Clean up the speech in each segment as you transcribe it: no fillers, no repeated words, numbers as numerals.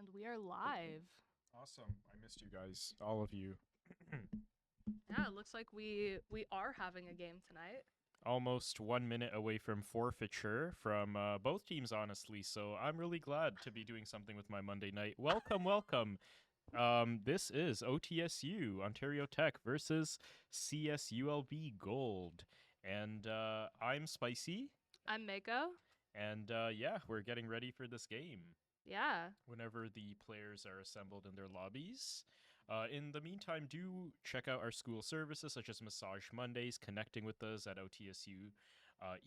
And we are live. Awesome. I missed you guys, all of you. Yeah, it looks like we are having a game tonight. Almost 1 minute away from forfeiture from both teams, honestly. So I'm really glad to be doing something with my Monday night. Welcome, welcome. This is OTSU, Ontario Tech versus CSULB Gold. And I'm Spicy. I'm Mako. And yeah, we're getting ready for this game. Yeah. Whenever the players are assembled in their lobbies. In the meantime, do check out our school services such as Massage Mondays, connecting with us at OTSU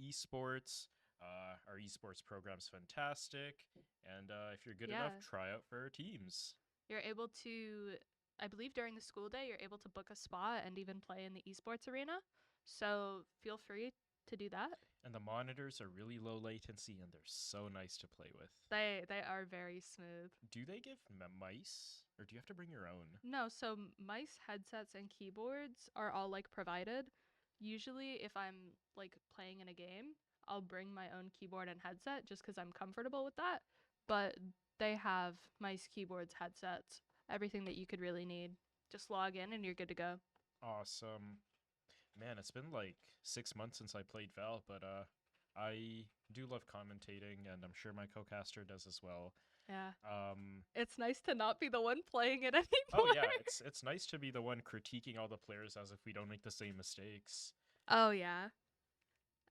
Esports. Our esports program's fantastic. And if you're good enough, try out for our teams. You're able to, I believe during the school day, you're able to book a spot and even play in the esports arena. So feel free to do that. And the monitors are really low latency and they're so nice to play with. They are very smooth. Do they give mice or do you have to bring your own? No, so mice, headsets, and keyboards are all like provided. Usually if I'm like playing in a game, I'll bring my own keyboard and headset just because I'm comfortable with that. But they have mice, keyboards, headsets, everything that you could really need. Just log in and you're good to go. Awesome. Man, it's been like 6 months since I played Val, but I do love commentating, and I'm sure my co-caster does as well. Yeah. It's nice to not be the one playing it anymore. Oh yeah, it's nice to be the one critiquing all the players as if we don't make the same mistakes. Oh yeah.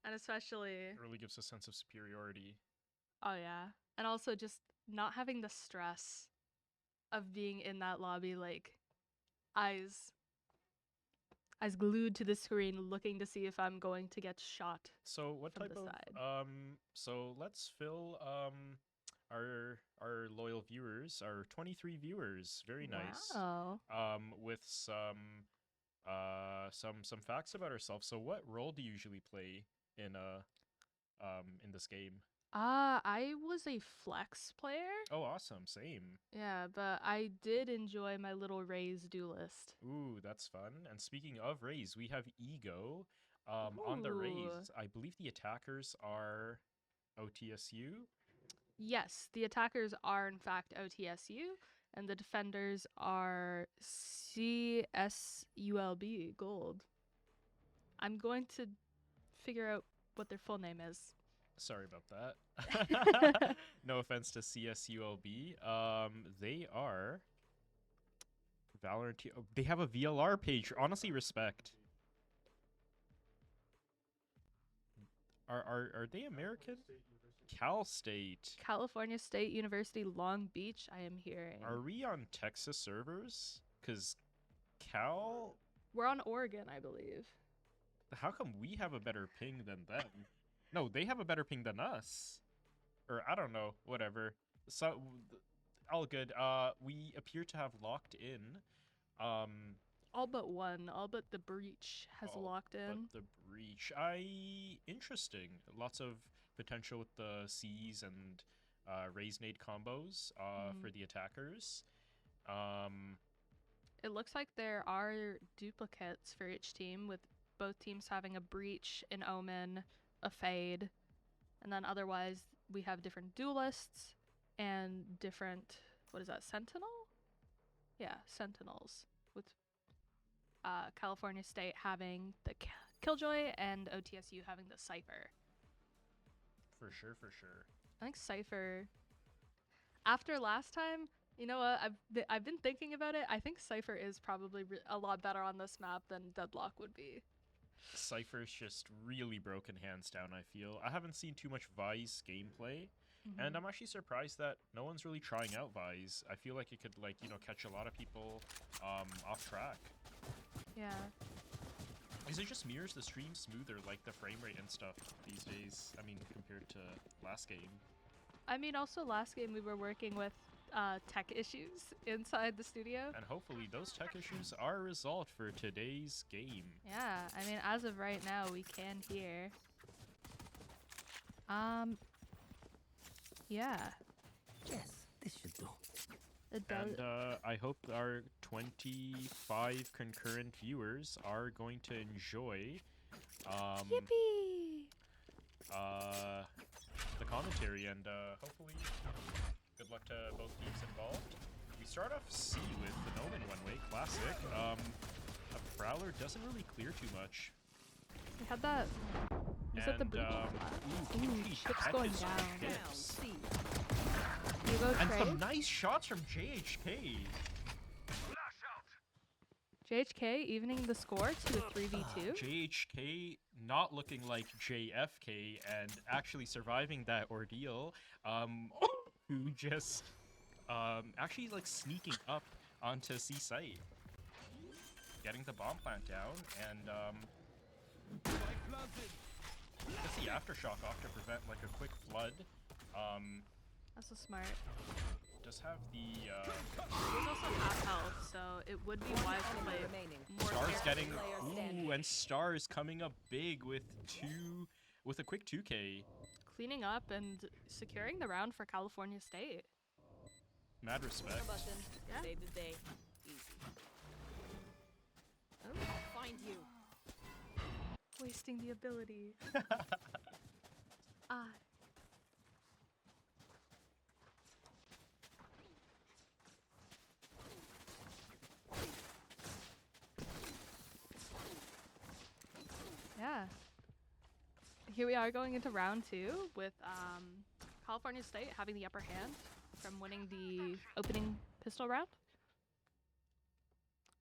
And especially it really gives a sense of superiority. Oh yeah. And also just not having the stress of being in that lobby, like eyes glued to the screen looking to see if I'm going to get shot. So what from type the of side. So let's fill our loyal viewers, our 23 viewers, very nice. Wow. With some facts about ourselves. So what role do you usually play in this game? I was a flex player. Oh, awesome. Same. Yeah, but I did enjoy my little Raze duelist. Ooh, that's fun. And speaking of Raze, we have Ego on the Raze. I believe the attackers are OTSU. Yes, the attackers are in fact OTSU, and the defenders are CSULB Gold. I'm going to figure out what their full name is. Sorry about that. No offense to CSULB. They are Valorant. They have a VLR page. Honestly, respect. Are they American? Cal State. California State University, Long Beach, I am hearing. Are we on Texas servers? Because Cal... We're on Oregon, I believe. How come we have a better ping than them? No, they have a better ping than us. Or, I don't know, whatever. So, all good. We appear to have locked in. All but one. All but the breach has locked in. But the breach. Interesting. Lots of potential with the C's and Raze nade combos for the attackers. It looks like there are duplicates for each team, with both teams having a breach, an omen, a fade, and then otherwise we have different duelists and different, what is that, sentinel? Yeah, sentinels, with California State having the Killjoy and OTSU having the Cypher. For sure, for sure. I think Cypher, after last time, you know what, I've been thinking about it. I think Cypher is probably a lot better on this map than Deadlock would be. Cypher's just really broken hands down, I feel. I haven't seen too much Vi's gameplay, and I'm actually surprised that no one's really trying out Vi's. I feel like it could, like, you know, catch a lot of people off track. Yeah. Is it just mirrors the stream smoother, like the frame rate and stuff these days? I mean, compared to last game. I mean, also last game we were working with tech issues inside the studio. And hopefully those tech issues are resolved for today's game. Yeah, I mean, as of right now, we can hear. Yeah. Yes, this should do. And I hope our 25 concurrent viewers are going to enjoy Yippee! the commentary, and hopefully Good luck to both teams involved. We start off C with the Noman one-way, classic. A Prowler doesn't really clear too much. We had that. You said the breach. Kimchi Chips had going his down. chips. You go And trade. some nice shots from JHK. JHK evening the score to a 3v2. JHK not looking like JFK and actually surviving that ordeal. Who just actually like sneaking up onto C site, getting the bomb plant down, and gets the aftershock off to prevent like a quick flood. That's a smart. Does have the He's also half health, so it would be wise to play more. Stars carefully. getting and Stars coming up big with a quick 2K. Cleaning up and securing the round for California State. Mad respect. Yeah. Save the day. Easy. I'll find you. Wasting the ability. Ah. Yeah. Here we are going into round 2 with California State having the upper hand from winning the opening pistol round.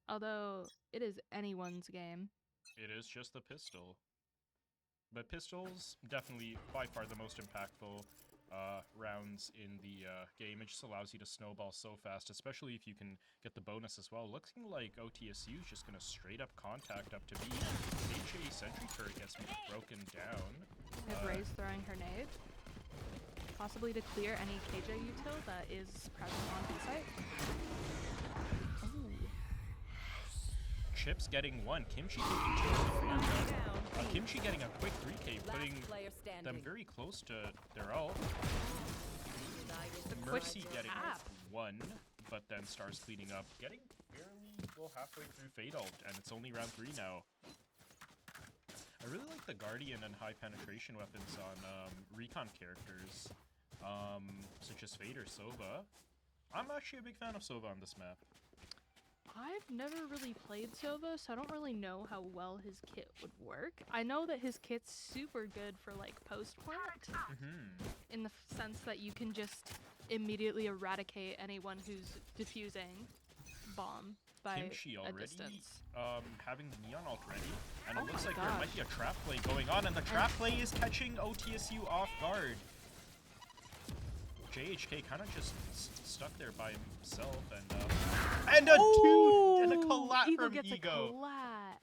Although it is anyone's game. It is just the pistol. But pistols, definitely by far the most impactful rounds in the game. It just allows you to snowball so fast, especially if you can get the bonus as well. Looking like OTSU is just going to straight up contact up to B. HA sentry turret gets broken down. We have Raze throwing her nade. Possibly to clear any KJ util that is present on B site. Chips getting 1. Kimchi taking 2. Kimchi getting a quick 3K, putting them very close to their ult. Mercy getting 1, but then Stars cleaning up, getting barely well halfway through Fade ult, and it's only round 3 now. I really like the Guardian and high penetration weapons on recon characters, such as Fade or Sova. I'm actually a big fan of Sova on this map. I've never really played Sova, so I don't really know how well his kit would work. I know that his kit's super good for like post-plant, in the sense that you can just immediately eradicate anyone who's diffusing bomb by Kimchi a already distance. having the Neon ult ready, and Oh it looks my like there gosh. might be a trap play going on, and the trap play is catching OTSU off guard. JHK kind of just stuck there by himself, and a Oh! and a collat Eagle from gets Ego. a collat.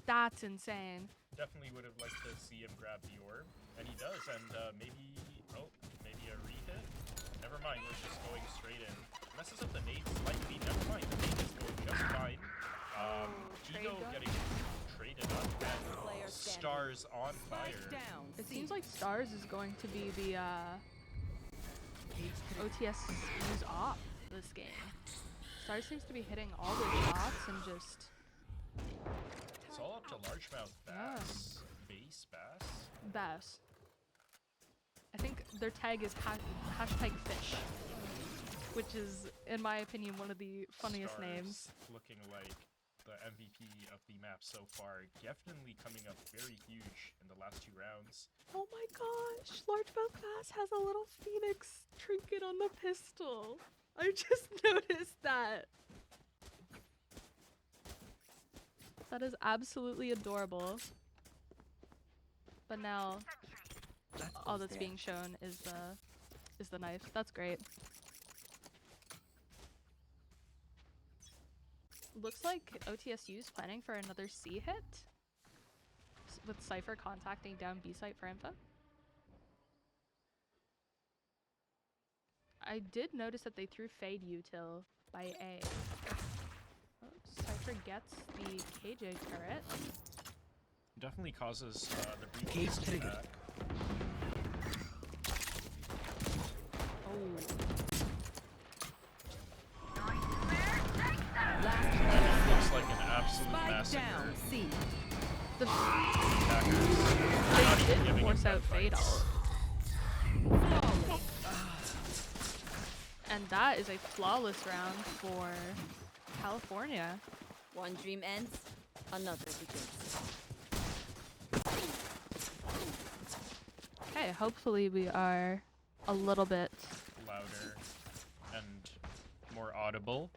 That's insane. Definitely would have liked to see him grab the orb, and he does, and maybe a re-hit. Never mind, we're just going straight in. Messes up the nade slightly. Never mind, the nade is going just fine. trade Ego gun? getting traded up, and Stars on fire. It seems like Stars is going to be the OTSU's off this game. Stars seems to be hitting all their shots and just It's all up to largemouth bass. Base bass. bass. I think their tag is hashtag fish, which is, in my opinion, one of the funniest Stars names. looking like the MVP of the map so far. Definitely coming up very huge in the last 2 rounds. Oh my gosh, Largemouth Bass has a little phoenix trinket on the pistol. I just noticed that. That is absolutely adorable. But now all that's being shown is the knife. That's great. Looks like OTSU is planning for another C hit, with Cypher contacting down B site for info. I did notice that they threw Fade util by A. Oh, Cypher gets the KJ turret. Definitely causes the Cage breach to triggered. back. Oh. Looks like an absolute massacre. C. The Attackers they not even did giving force him out Fade fights. ult. And that is a flawless round for California. One dream ends, another begins. Okay, hopefully we are a little bit. Louder and more audible.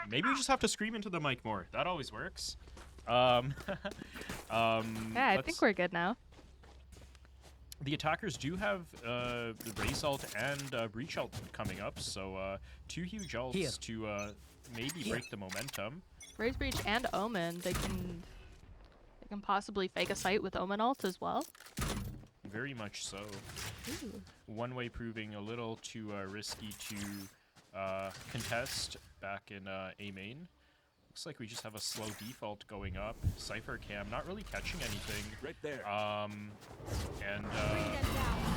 Maybe you just have to scream into the mic more. That always works. Yeah, I think we're good now. The attackers do have the Raze ult and Breach ult coming up, so 2 huge ults Here. to maybe Here. break the momentum. Raze Breach and Omen, they can possibly fake a site with Omen ult as well. Very much so. Ooh. One way proving a little too risky to contest back in A main. Looks like we just have a slow default going up. Cypher Cam not really catching anything. Right there. And Bring them down.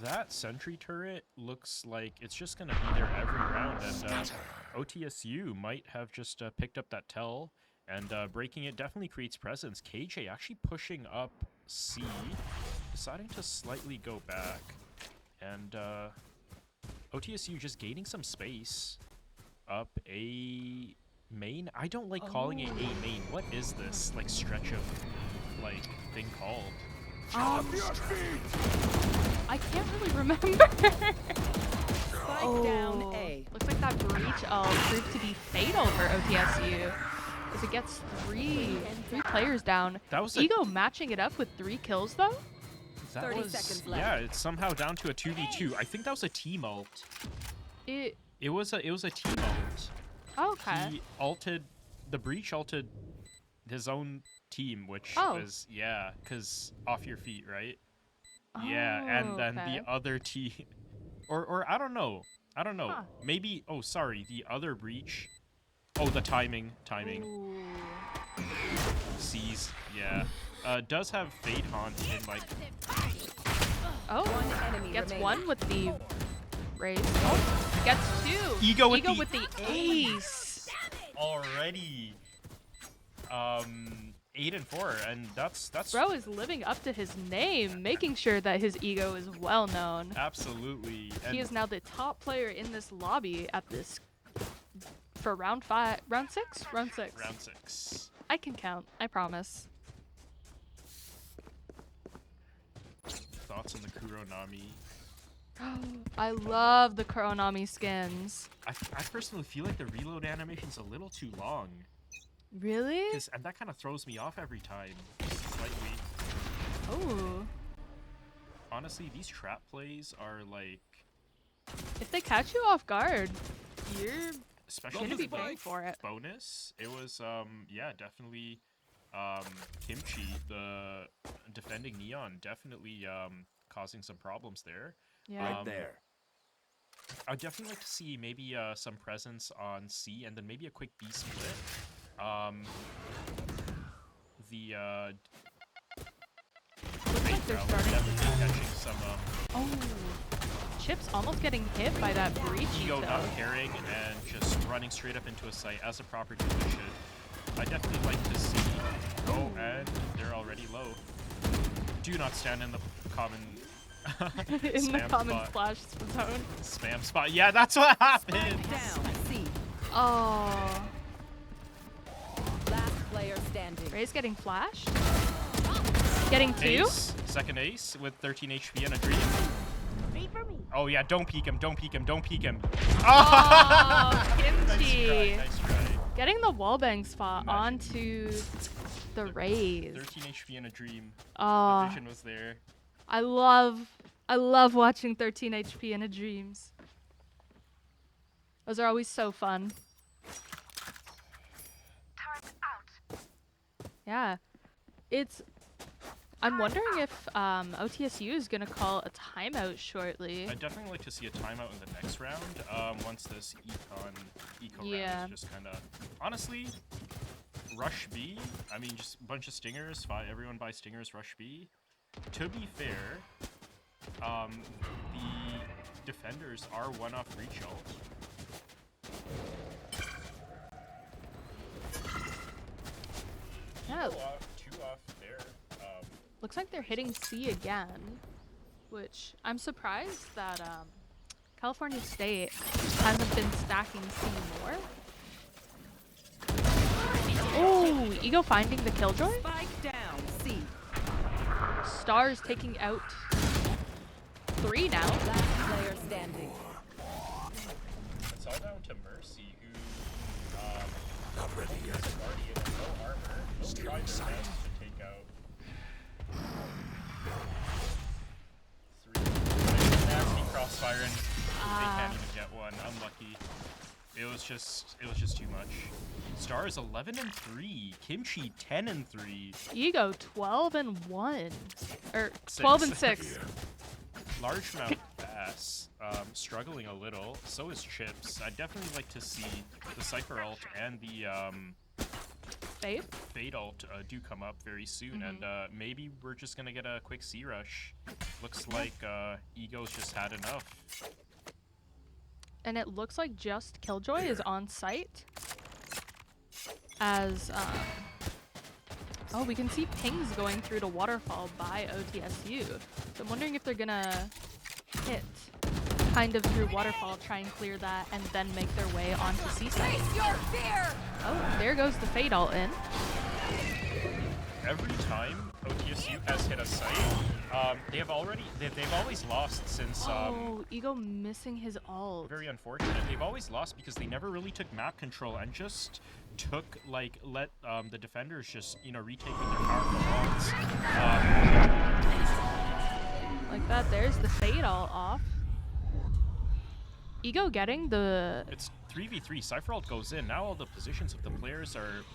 that sentry turret looks like it's just gonna be there every round, and OTSU might have just picked up that tell, and breaking it definitely creates presence. KJ actually pushing up C, deciding to slightly go back, and OTSU just gaining some space up A main. I don't like calling it A main. What is this like stretch of like thing called? I can't really remember. Spike down A. Looks like that breach ult proved to be fatal for OTSU. Because it gets three players down. That was a Ego matching it up with 3 kills though. That 30 was, seconds left. yeah, it's somehow down to a 2v2. I think that was a team ult. It It was a team ult. okay. He ulted, the breach ulted his own team, which Oh. was, yeah, because off your feet, right? Yeah, and then okay. the other team, or I don't know. Huh. Maybe, oh, sorry, the other breach. Oh, the timing. Ooh. Sees, yeah. Does have Fade Haunt in, like, Oh, One enemy gets remaining. 1 with the raise. Oh, gets 2. Ego with the- with the ace. already 8 and 4, and that's Bro is living up to his name, making sure that his ego is well known. absolutely. And He is now the top player in this lobby at this for round 6. round 6. I can count. I promise. Thoughts on the Kuronami? I love the Kuronami skins. I personally feel like the reload animation's a little too long, Really? and that kind of throws me off every time, slightly. Oh. Honestly, these trap plays are like, If they catch you off guard, you're especially gonna be with the paying for it. bonus. It was yeah, definitely Kimchi, the defending Neon, definitely causing some problems there. Yeah. Right there. I'd definitely like to see maybe some presence on C, and then maybe a quick B split. The Looks like they're Bro, starting definitely to. catching some Oh. Chips almost getting hit by that breach. Ego not though. caring and just running straight up into a site as a proper team should. I definitely like to see. Oh, and they're already low. Do not stand in the common In the spam common spot. splash zone. Spam spot. Yeah, that's what happened. Down C. Oh. Last player standing. Ray's getting flashed. Getting 2. Ace, second ace with 13 HP and a dream. Oh yeah, don't peek him, don't peek him, don't peek him. Oh, Nice Kimchi. try, nice try. Getting the wallbang spot Imagine. onto the raise. 13 HP and a dream. The Oh, vision was there. I love watching 13 HP in a dreams. Those are always so fun. Yeah. I'm wondering if OTSU is gonna call a timeout shortly. I'd definitely like to see a timeout in the next round. Once this eco Yeah. round is just kind of honestly, rush B. I mean, just a bunch of stingers. Everyone buy stingers. Rush B. To be fair, the defenders are one off breach ult. Yeah, Two off there. looks like they're hitting C again. which I'm surprised that California State hasn't been stacking C more. Oh, Ego finding the Killjoy. Spike down. C. Stars taking out 3 now. Last player standing. It's all down to Mercy, who is a guardian with no armor. They'll try their best to take out 3. Nasty crossfire, and they can't even get one. Unlucky. It was just too much. Stars 11-3. Kimchi 10-3. Ego 12-1, or 12-6. Largemouth Bass struggling a little. So is Chips. I'd definitely like to see the Cypher ult and the Fade ult do come up very soon, and maybe we're just gonna get a quick C rush. Looks like Ego's just had enough. And it looks like just Killjoy is on site. As oh, we can see pings going through the waterfall by OTSU. So I'm wondering if they're gonna hit kind of through waterfall, try and clear that, and then make their way onto C site. Oh, there goes the Fade ult in. Every time OTSU has hit a site, they've always lost since Oh, Ego missing his ult. very unfortunate. They've always lost because they never really took map control and just took let the defenders just retake with their powerful ults. Like that, there's the Fade ult off. Ego getting the... It's 3v3. Cypher ult goes in. Now all the positions of the players are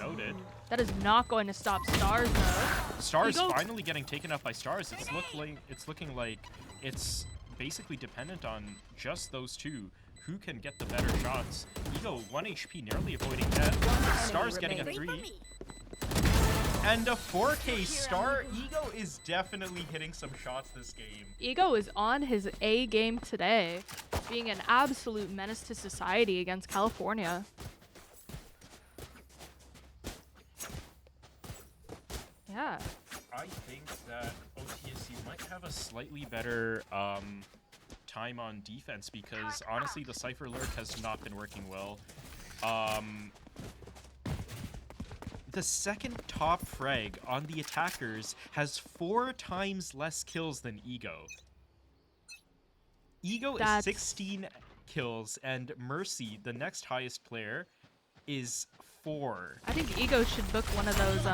noted. That is not going to stop Stars though. Stars Ego... finally getting taken up by Stars. It's looking like it's basically dependent on just those two. Who can get the better shots? Ego 1 HP, narrowly avoiding death. Stars getting a 3. And a 4K Star. Ego is definitely hitting some shots this game. Ego is on his A game today, being an absolute menace to society against California. Yeah. I think that OTSU might have a slightly better time on defense because honestly the Cypher lurk has not been working well. The second top frag on the attackers has 4 times less kills than Ego. Ego is 16 kills, and Mercy, the next highest player, is 4. I think Ego should book one of those,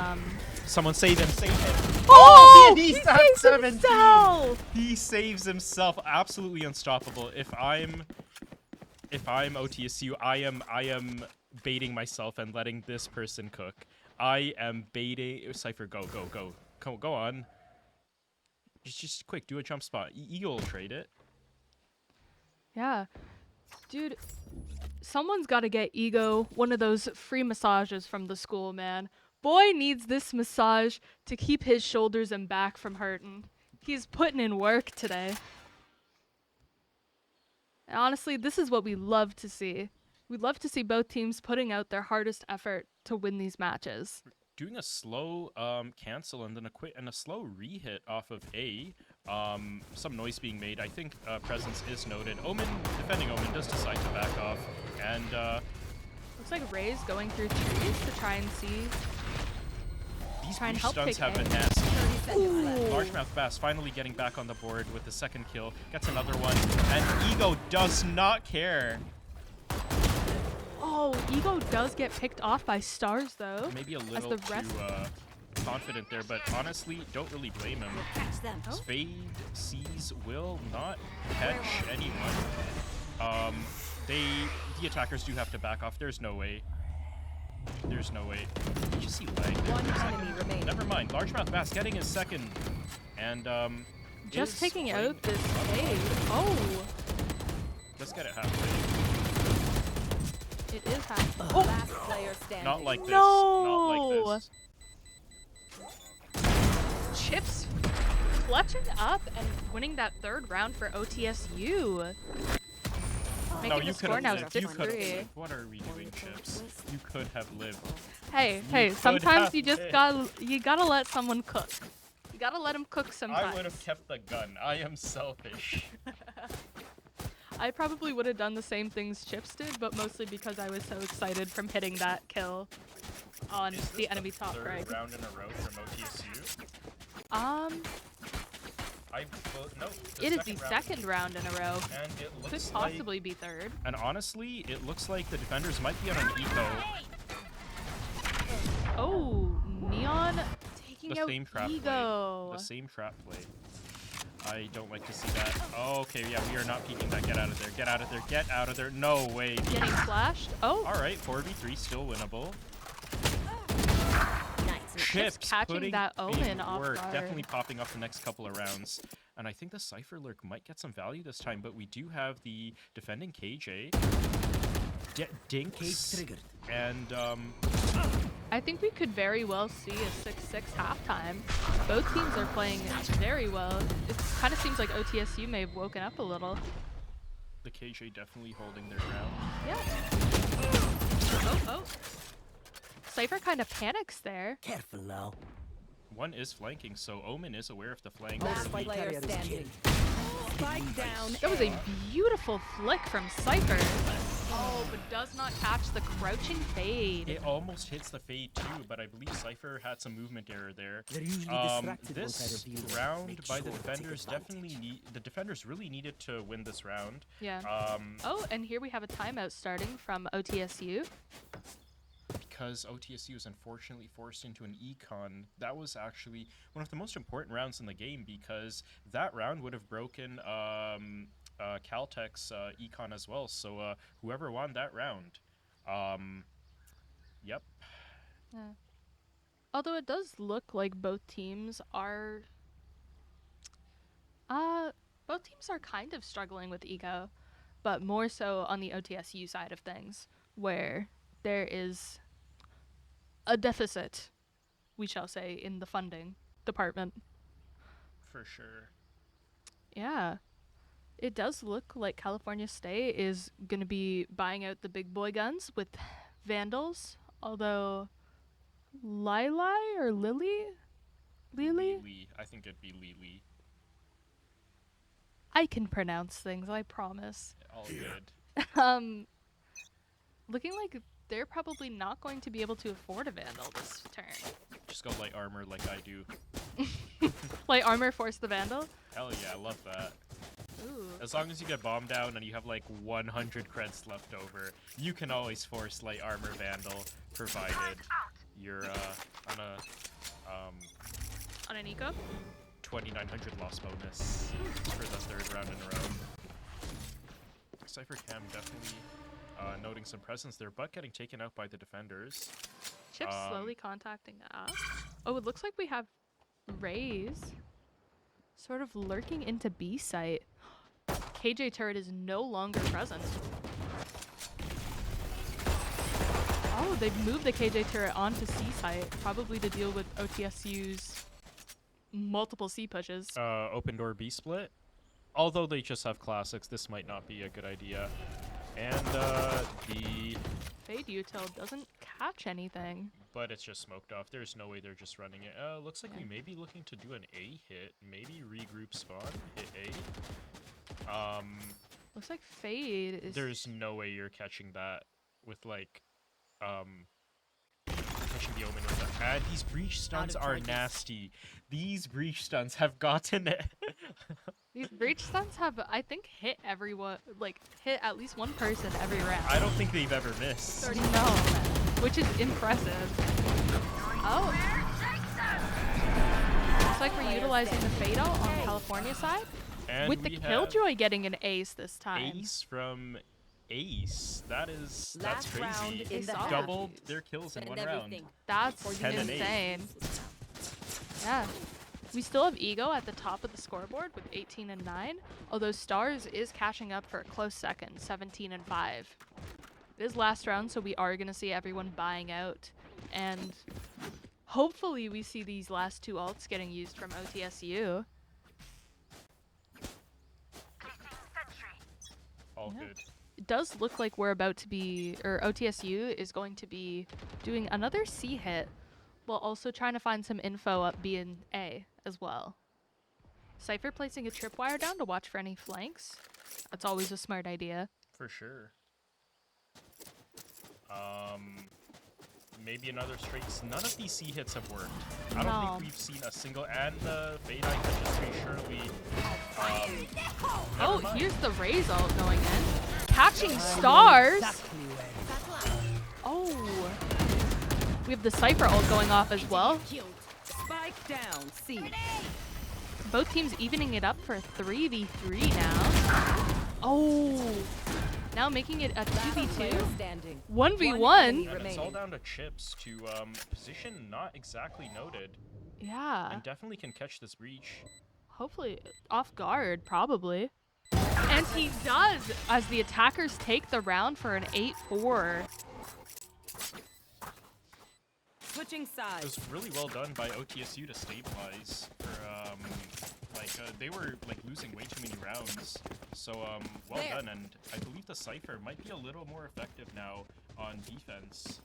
Someone save him, save him. Oh! He He saves saves himself! He saves himself. Absolutely unstoppable. If I'm OTSU, I am baiting myself and letting this person cook. I am baiting Cypher. Go on. Just quick, do a jump spot. Eagle will trade it. Yeah. Dude, someone's got to get Ego one of those free massages from the school, man. Boy needs this massage to keep his shoulders and back from hurting. He's putting in work today. And honestly, this is what we love to see. We love to see both teams putting out their hardest effort to win these matches. Doing a slow cancel and then a slow rehit off of A. Some noise being made. I think presence is noted. Omen, defending Omen, does decide to back off. And looks like Ray's going through trees to try and see. These Try and boost help stunts take have A. been nasty. Ooh. Largemouth Bass finally getting back on the board with the second kill. Gets another one. And Ego does not care. Oh, Ego does get picked off by Stars, though. Maybe a little too confident there, but honestly, don't really blame him. Catch them. Fade C's will not catch anyone. The attackers do have to back off. There's no way. There's no way. Did you just see lag? One enemy remaining. Never mind. Largemouth Bass getting his second. And, Just is taking playing- out this fade. Oh, Let's get it halfway. it is happening. Oh. Last player standing. Not like this. No! Not like this. Chips clutching up and winning that third round for OTSU. No, Making you the could score have now lived. You could have 6-3. lived. What are we doing, Chips? You could have lived. Hey, could sometimes have you just lived. gotta let someone cook. You Gotta let him cook sometimes. I would have kept the gun. I am selfish. I probably would have done the same things Chips did, but mostly because I was so excited from hitting that kill on Is the this enemy top third frag. round in a row from OTSU? No. It is the second round in a row. And it Could looks possibly like, be third. and honestly, it looks like the defenders might be on an eco. Oh, Neon taking The out same trap Ego. play. The same trap play. I don't like to see that. Oh, okay, yeah, we are not peeking that. Get out of there. Get out of there. Get out of there. No way. Getting flashed. Oh, All right, 4v3 still winnable. Nice. Chips catching putting that in Omen off work. guard. Definitely popping up the next couple of rounds. And I think the Cypher Lurk might get some value this time, but we do have the defending KJ. Dinks. Cage triggered. And, I think we could very well see a 6-6 halftime. Both teams are playing very well. It kind of seems like OTSU may have woken up a little. the KJ definitely holding their ground. Yeah. Oh. Cypher kind of panics there. Careful now. One is flanking, so Omen is aware of the flank. Last Spike player carrier is standing. killed. Spike down. That was a beautiful flick from Cypher. Oh, but does not catch the crouching fade. It almost hits the fade too, but I believe Cypher had some movement error there. They're usually distracted once I This reveal them. round Make by sure the to take defenders definitely advantage. the defenders really needed to win this round. Yeah. Oh, and here we have a timeout starting from OTSU. Because OTSU is unfortunately forced into an econ. That was actually one of the most important rounds in the game because that round would have broken Caltech's econ as well. So whoever won that round, yep. Yeah. Although it does look like both teams are kind of struggling with ego, but more so on the OTSU side of things, where there is a deficit, we shall say, in the funding department. For sure. Yeah. It does look like California State is going to be buying out the big boy guns with Vandals, although Lili or Lily? Lily. I think it'd be Lily. I can pronounce things, I promise. All good. Looking like they're probably not going to be able to afford a Vandal this turn. Just go light armor like I do. Like armor force the Vandal? Hell yeah, I love that. Ooh. As long as you get bombed down and you have like 100 creds left over, you can always force light armor Vandal, provided you're on a On an eco? 2900 loss bonus for the third round in a row. Cypher Cam definitely noting some presence there, but getting taken out by the defenders. Chip slowly contacting us. Oh, it looks like we have Raze sort of lurking into B site. KJ turret is no longer present. Oh, they've moved the KJ turret onto C site, probably to deal with OTSU's multiple C pushes. Open door B split. Although they just have classics, this might not be a good idea. And the Fade util doesn't catch anything. but it's just smoked off. There's no way they're just running it. Looks like we may be looking to do an A hit. Maybe regroup spawn, hit A. Looks like Fade is... There's no way you're catching that with like, catching the Omen with that. And these breach stuns of are choices. nasty. These breach stuns have gotten it. These breach stuns have, I think, hit everyone, like, hit at least one person every round. I don't think they've ever missed. No, which is impressive. Oh. Looks like we're utilizing the Fatal on California side. And With the we have Killjoy getting an ace this time. Ace from Ace. That's Last round crazy. in the half. Doubled their kills in And one round. everything. That's 10 and 8. insane. Yeah. We still have Ego at the top of the scoreboard with 18 and 9, although Stars is catching up for a close second, 17 and 5. It is last round, so we are going to see everyone buying out, and hopefully we see these last two ults getting used from OTSU. All Yeah. good. It does look like we're about to be, or OTSU is going to be doing another C hit. while also trying to find some info up B and A as well. Cypher placing a tripwire down to watch for any flanks. That's always a smart idea. For sure. Maybe another straight. None of these C hits have worked. I don't think we've seen a single. And the Fade Eye catches pretty surely. Oh, here's the Raze ult going in. Catching stars. Exactly where Oh. We have the Cypher ult going off as well. Spike down. C. Both teams evening it up for a 3v3 now. Oh. Now making it a 2v2. Standing. 1v1. And it's all down to chips to position not exactly noted. Yeah. And definitely can catch this breach. Hopefully off guard, probably. And he does, as the attackers take the round for an 8-4. Switching It sides. was really well done by OTSU to stabilize. For, they were like losing way too many rounds. So well done, and I believe the Cypher might be a little more effective now on defense.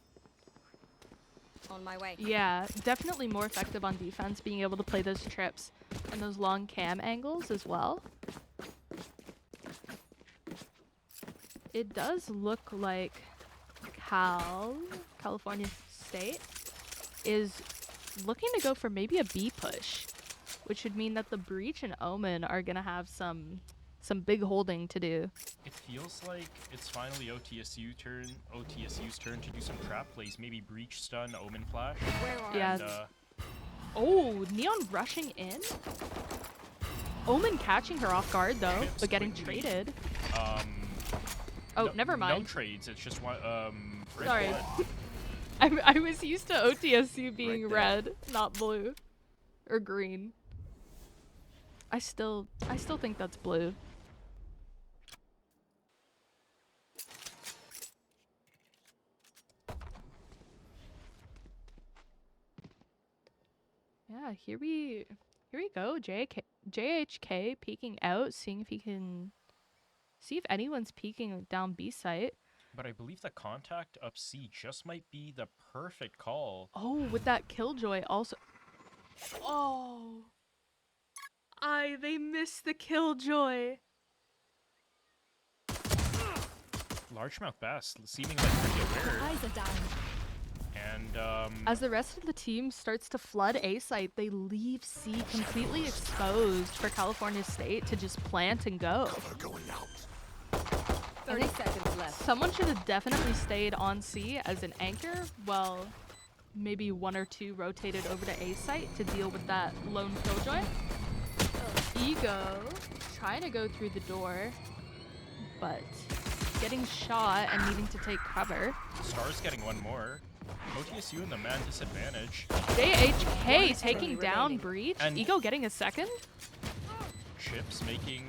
On my way. Yeah, definitely more effective on defense, being able to play those trips and those long cam angles as well. It does look like California State is looking to go for maybe a B push, which would mean that the Breach and Omen are gonna have some big holding to do. It feels like it's finally OTSU's turn to do some trap plays. Maybe Breach stun, Omen flash. Yeah. And, Oh, Neon rushing in. Omen catching her off guard though, Chips but getting quickly. traded. No, Never mind. No trades. It's just one. Red Sorry. blood. I was used to OTSU being Right red, not blue. Or green. I still think that's blue. Yeah, here we go. JHK peeking out, seeing if he can see if anyone's peeking down B site. But I believe the contact up C just might be the perfect call. Oh, with that Killjoy also. Oh. They missed the Killjoy. Largemouth Bass seeming like pretty aware. Eyes are down. And As the rest of the team starts to flood A site, they leave C completely exposed for California State to just plant and go. 30 seconds left. Someone should have definitely stayed on C as an anchor, while maybe one or two rotated over to A site to deal with that lone Killjoy. Ego trying to go through the door, but getting shot and needing to take cover. Stars getting one more. OTSU in the man disadvantage. JHK taking down remaining. Breach. And- Ego getting a second. Chips making.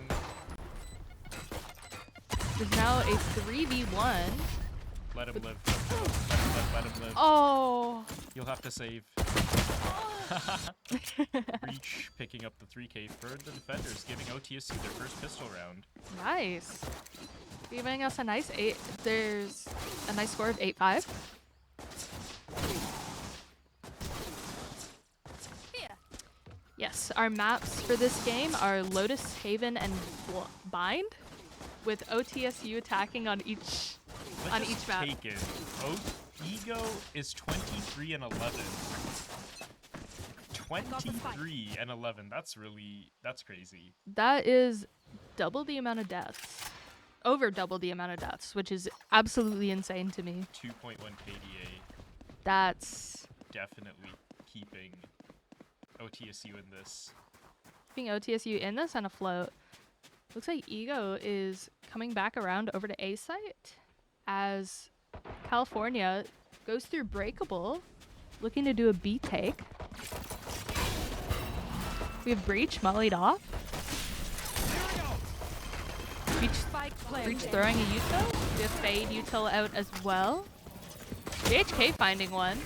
There's now a 3v1. Let him live. Let him live. Oh. You'll have to save. Breach picking up the 3K for the defenders, giving OTSU their first pistol round. Nice. Giving us a nice 8. There's a nice score of 8-5. Yes, our maps for this game are Lotus, Haven, and Bind, with OTSU attacking on each map. Taken. Ego is 23 and 11. 23 and 11. That's crazy. That is double the amount of deaths. Over double the amount of deaths, which is absolutely insane to me. 2.1 KDA. That's Definitely keeping OTSU in this. keeping OTSU in this and afloat. Looks like Ego is coming back around over to A site as California goes through Breakable, looking to do a B take. We have Breach mollied off. Breach throwing a util. We have Fade util out as well. JHK finding one,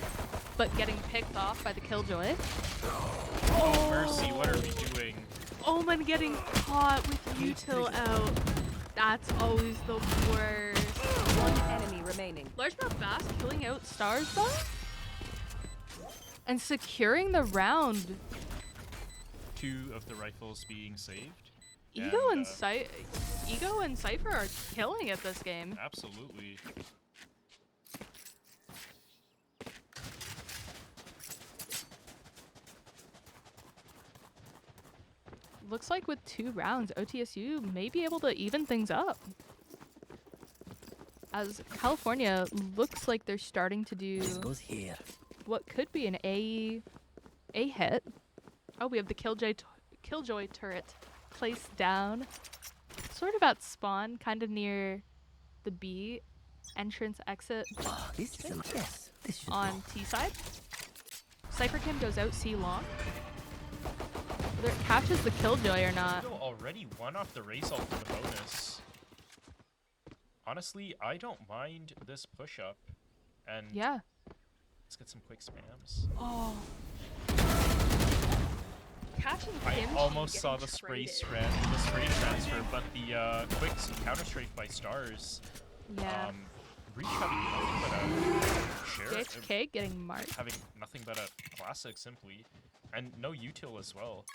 but getting picked off by the Killjoy. Oh, mercy, what are we doing? Omen getting caught with util out. That's always the worst. One enemy remaining. Largemouth Bass killing out stars though. And securing the round. 2 of the rifles being saved. Ego and Cypher are killing it this game. Absolutely. Looks like with 2 rounds, OTSU may be able to even things up. As California looks like they're starting to do This goes here. what could be an A hit. Oh, we have the Killjoy turret placed down. Sort of at spawn, kind of near the B entrance exit Oh, this is a yes. This should on T side. Cypher Kim goes out C long. Whether it catches the Killjoy or not. Eagle already won off the race ult for the bonus. Honestly, I don't mind this push-up. And Yeah. let's get some quick spams. Oh. Catching I Kim almost getting saw the spray traded. transfer, but the quick counter strike by Stars. Yeah. Breach having nothing but a share, JHK getting marked. having nothing but a classic simply, and no util as well.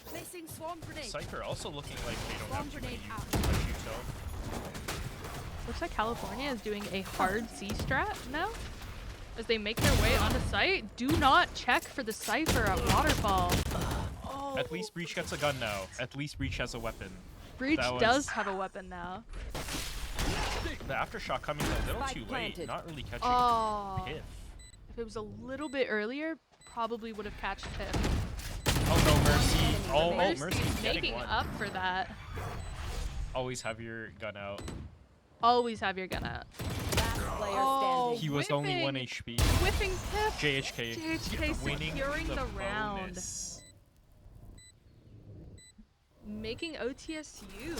Placing swarm grenade. Cypher also looking like they don't have too many Grenade out. much util. Looks like California is doing a hard C strat now. As they make their way onto site, do not check for the Cypher at Waterfall. Oh. At least Breach gets a gun now. At least Breach has a weapon. Breach that was- does have a weapon now. The aftershock coming a little Spike too late, planted. not really catching Oh. Piff. If it was a little bit earlier, probably would have catched him. Oh no, Mercy. Oh, Mercy's Mercy's getting making one. up for that. Always have your gun out. Always have your gun out. Last player Oh. standing. He was only 1 Whipping. HP. Whipping Piff. JHK, JHK winning securing the bonus. round. Making OTSU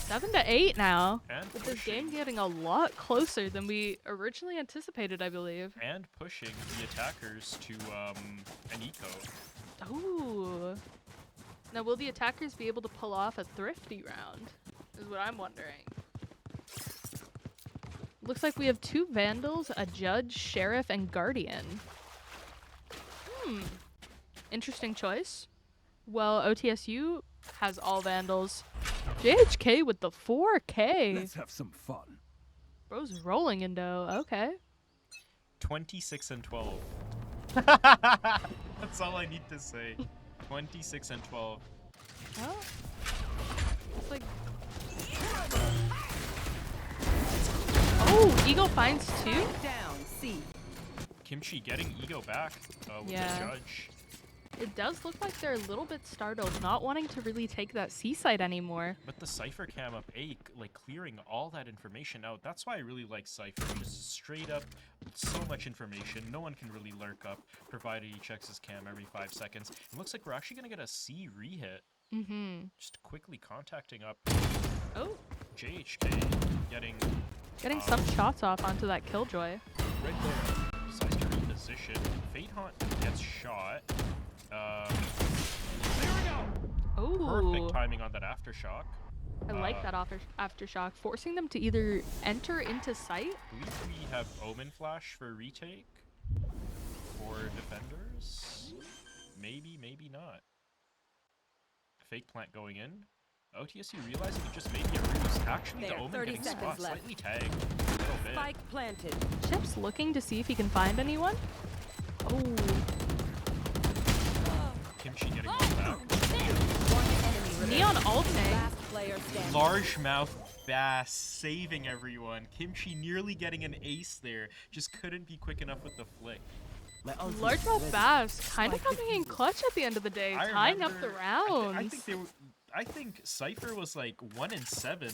7-8 now. And With this game pushing, getting a lot closer than we originally anticipated, I believe. and pushing the attackers to an eco. Ooh. Now, will the attackers be able to pull off a thrifty round? Is what I'm wondering. Looks like we have 2 Vandals, a Judge, Sheriff, and Guardian. Interesting choice. Well, OTSU has all Vandals. JHK with the 4K. Let's have some fun. Bro's rolling in dough. Okay. 26 and 12. That's all I need to say. 26 and 12. Well, it's like... Oh, Eagle finds 2? Down. C. Kimchi getting ego back with Yeah. the judge. It does look like they're a little bit startled, not wanting to really take that C site anymore. But the Cypher cam up A, like clearing all that information out, that's why I really like Cypher. Just straight up, so much information. No one can really lurk up, provided he checks his cam every 5 seconds. It looks like we're actually going to get a C rehit. Mm-hmm. Just quickly contacting up Oh, JHK, getting getting some shots off onto that Killjoy. right there. Decides to reposition. Fate Haunt gets shot. There we go! Oh, Perfect timing on that aftershock. I like that aftershock, forcing them to either enter into sight. I believe we have Omen Flash for retake. For defenders. Maybe, maybe not. Fake plant going in. OTSU realizing it just may be a ruse. Actually, the There, Omen 30 getting seconds spot left. slightly tagged a little bit. Spike planted. Chip's looking to see if he can find anyone. Oh, Kimchi getting one back. One enemy remaining. Neon Alternate. Last player standing. Largemouth Bass saving everyone. Kimchi nearly getting an ace there. Just couldn't be quick enough with the flick. My ultimate Largemouth ready. Bass kind of Spike coming in defusal. clutch at the end of the day, I tying up the remember- rounds. I think they were. I think Cypher was like 1-7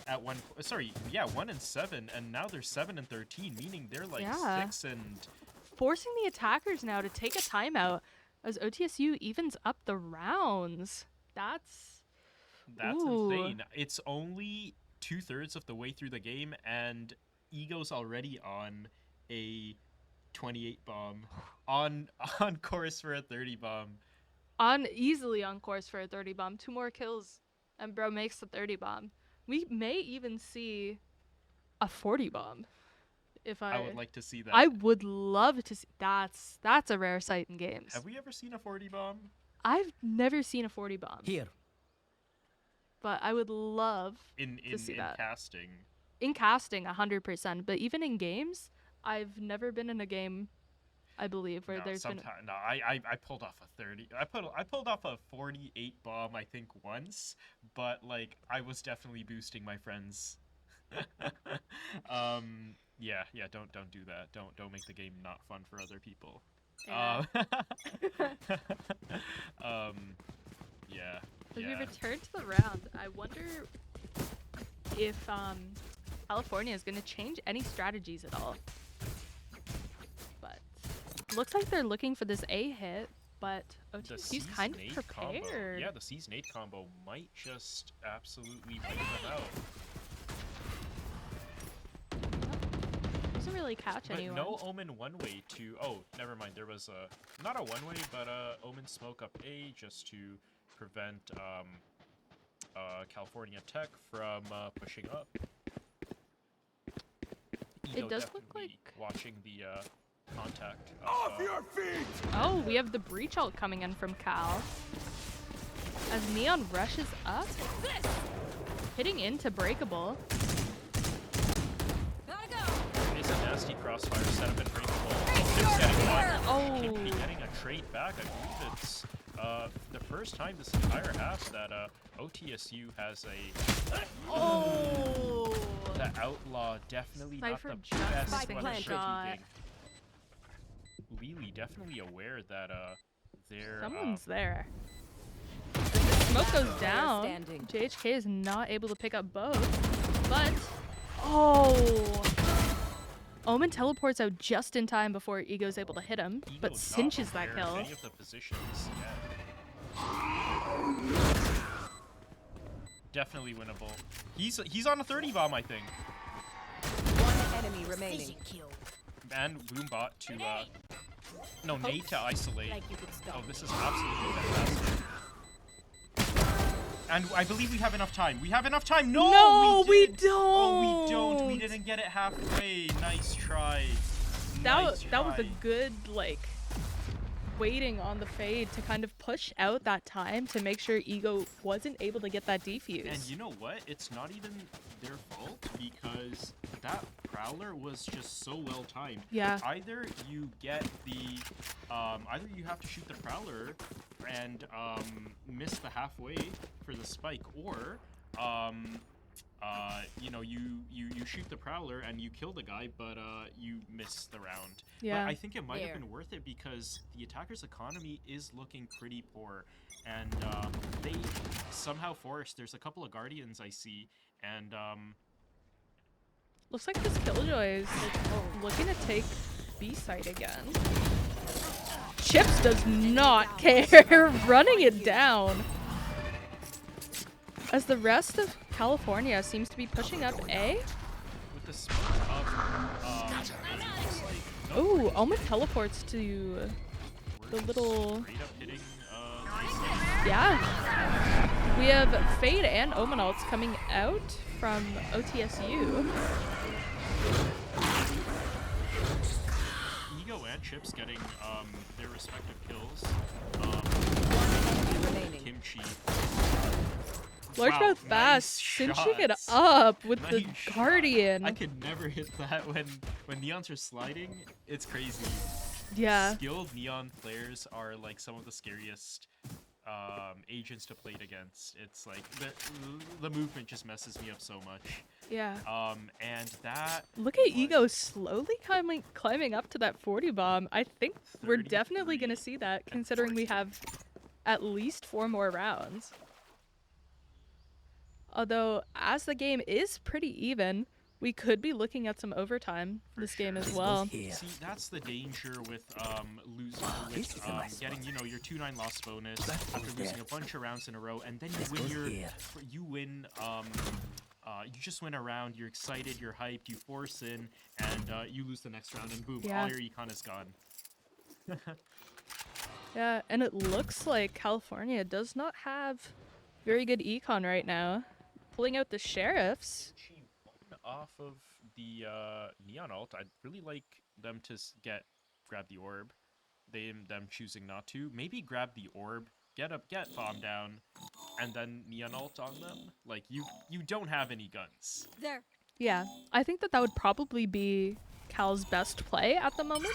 at one. Sorry, yeah, 1-7, and now they're 7-13, meaning they're like Yeah. 6 and. Forcing the attackers now to take a timeout as OTSU evens up the rounds. That's Ooh. Insane. It's only 2/3 of the way through the game, and Ego's already on a 28 bomb, on course for a 30 bomb. easily on course for a 30 bomb. 2 more kills and bro makes the 30 bomb. We may even see a 40 bomb If I would like to see that. I would love to see. That's a rare sight in games. Have we ever seen a 40 bomb? I've never seen a 40 bomb, Here. but I would love In to see that. casting. In casting, 100%. But even in games, I've never been in a game, I believe, where there's been. No, I pulled off a 30. I pulled off a 48 bomb, I think, once, but like I was definitely boosting my friends. Yeah, don't do that. Don't make the game not fun for other people. Yeah. Yeah. As we return to the round, I wonder if California is going to change any strategies at all. But looks like they're looking for this A hit, but OTSU's kind of prepared. Combo. Yeah, the Season 8 combo might just absolutely wipe them out. Doesn't really catch But anyone. no Omen one way to. Oh, never mind. There was a not a one way, but Omen smoke up A just to prevent California Tech from pushing up. It does look like watching the contact. Off your feet! Oh, we have the breach ult coming in from Cal. As Neon rushes up, hitting into Breakable. It's a nasty crossfire setup and Breakable. Oh. Getting a trade back. I believe it's the first time this entire half that OTSU has a. Oh. The Outlaw definitely Cypher not the just best missing one the shot. Lily definitely aware that they're Someone's there. The smoke goes down. Standing. JHK is not able to pick up both, but oh. Omen teleports out just in time before Ego's able to hit him, Ego but not cinches that aware of kill. any of the positions yet. Definitely winnable. He's on a 30 bomb, I think. One enemy remaining. And Boombot to no, Nate to isolate. Like you could stop. Oh, this is absolutely fantastic. And I believe we have enough time. We have enough time. No, we didn't. don't. Oh, we don't. We didn't get it halfway. Nice try. That Nice was a try. good waiting on the fade to kind of push out that time to make sure Ego wasn't able to get that defuse. And you know what? It's not even their fault because that Prowler was just so well timed. Yeah. Either you get the, either you have to shoot the Prowler and miss the halfway for the spike, or you know, you shoot the Prowler and you kill the guy, but you miss the round. Yeah. But I think it might have There. been worth it because the attacker's economy is looking pretty poor, and they somehow forced. There's a couple of Guardians I see, and Looks like this Killjoy is looking to take B site again. Chips does not care, running it down. As the rest of California seems to be pushing up A. with the smoke up, it looks like Ooh, Omen teleports to the little. straight up hitting. Yeah. We have Fade and Omen ults coming out from OTSU. Ego and Chips getting their respective kills. Remaining. Kimchi. Large Wow, mouth fast, nice cinching it shots. up with the Nice shot. Guardian. I could never hit that when neons are sliding. It's crazy. Yeah. Skilled neon players are like some of the scariest agents to play against. It's like the movement just messes me up so much. Yeah. And that. Look at was Ego slowly climbing up to that 40 bomb. I think we're 33 definitely going to see that, considering we have at least 4 more rounds. Although, as the game is pretty even, we could be looking at some overtime For this game sure. as well. Here. See, that's the danger with losing, This is a nice getting spot. your 2-9 loss bonus That after goes losing there. a bunch of rounds in a row, and then This you win goes your, here. you just win a round. You're excited, you're hyped, you force in, and you lose the next round, and boom, Yeah. all your econ is gone. Yeah, and it looks like California does not have very good econ right now. Pulling out the sheriffs. She won off of the Neon ult, I'd really like them to grab the orb. Them choosing not to. Maybe grab the orb, get bomb down, and then Neon ult on them. Like you don't have any guns. There. Yeah, I think that would probably be Cal's best play at the moment.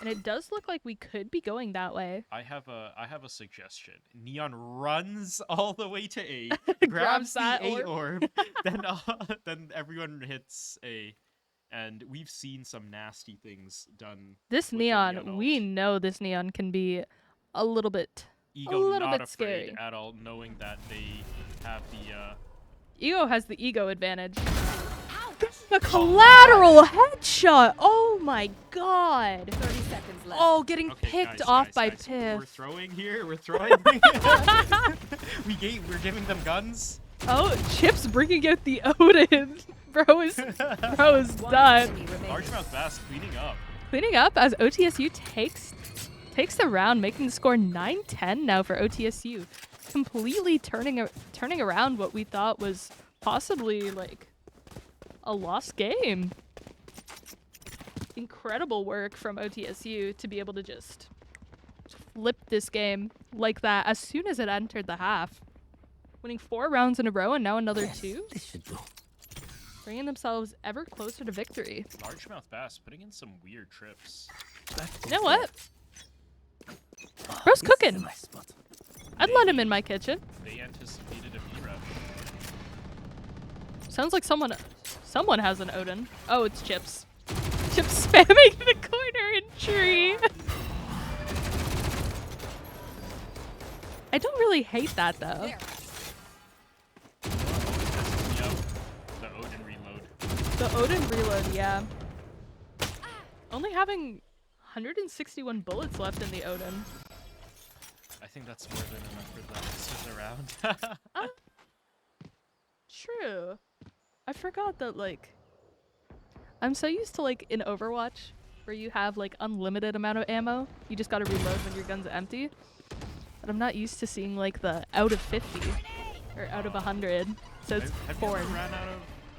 And it does look like we could be going that way. I have a suggestion. Neon runs all the way to A, Grabs that the A orb, then everyone hits A. And we've seen some nasty things done. This with the Neon, we ult. know this Neon can be a little bit Ego not bit afraid scary. at all, knowing that they have the Ego has the ego advantage. The collateral headshot! Oh my god! 30 seconds left. Oh, getting Okay, picked guys, off guys, by guys, Piff. We're throwing here. We're throwing. We're giving them guns. Oh, Chip's bringing out the Odin. Bro is One done. enemy remaining. Largemouth Bass cleaning up. Cleaning up as OTSU takes the round, making the score 9-10 now for OTSU. Completely turning around what we thought was possibly like a lost game. Incredible work from OTSU to be able to just flip this game like that as soon as it entered the half. Winning 4 rounds in a row and now another 2. This should do. Bringing themselves ever closer to victory. Largemouth Bass putting in some weird trips. You know what? Ah, Bro's this is cooking. my spot. I'd let him in my kitchen. They anticipated a B rush. Sounds like someone has an Odin. Oh, it's Chips. Chips spamming the corner in tree. I don't really hate that though. There. Yep. The Odin reload. The Odin reload, yeah. Only having 161 bullets left in the Odin. I think that's more than enough for them to sit around. True. I forgot that, like, I'm so used to, like, in Overwatch, where you have, like, unlimited amount of ammo. You just gotta reload when your gun's empty. But I'm not used to seeing, like, the out of 50 or out of 100. So it's have you foreign. ever ran out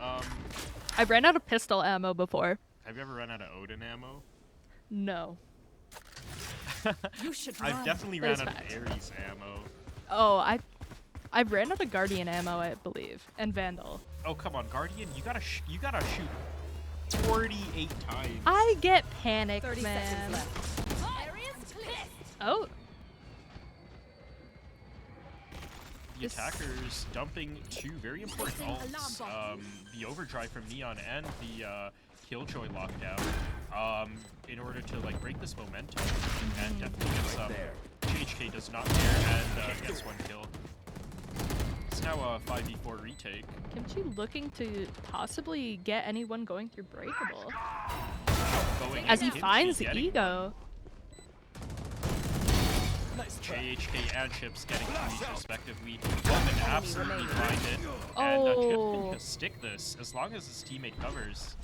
of I've ran out of pistol ammo before. Have you ever run out of Odin ammo? No. You should I've run. definitely That ran is out fact. of Ares ammo. Oh, I ran out of Guardian ammo, I believe, and Vandal. Oh come on, Guardian! You gotta shoot 48 times. I get panicked, 30 man. seconds left. Area's clear. Oh, The attackers dumping 2 very important ults. The overdrive from Neon and the Killjoy lockdown. In order to like break this momentum and definitely get some. GHK does not care and gets 1 kill. It's now a 5v4 retake. Kimchi looking to possibly get anyone going through Breakable. Going As in, he Kimchi finds the getting ego. JHK and Chips getting each respectively. Woman absolutely find it. And Chip Oh. can just stick this as long as his teammate covers.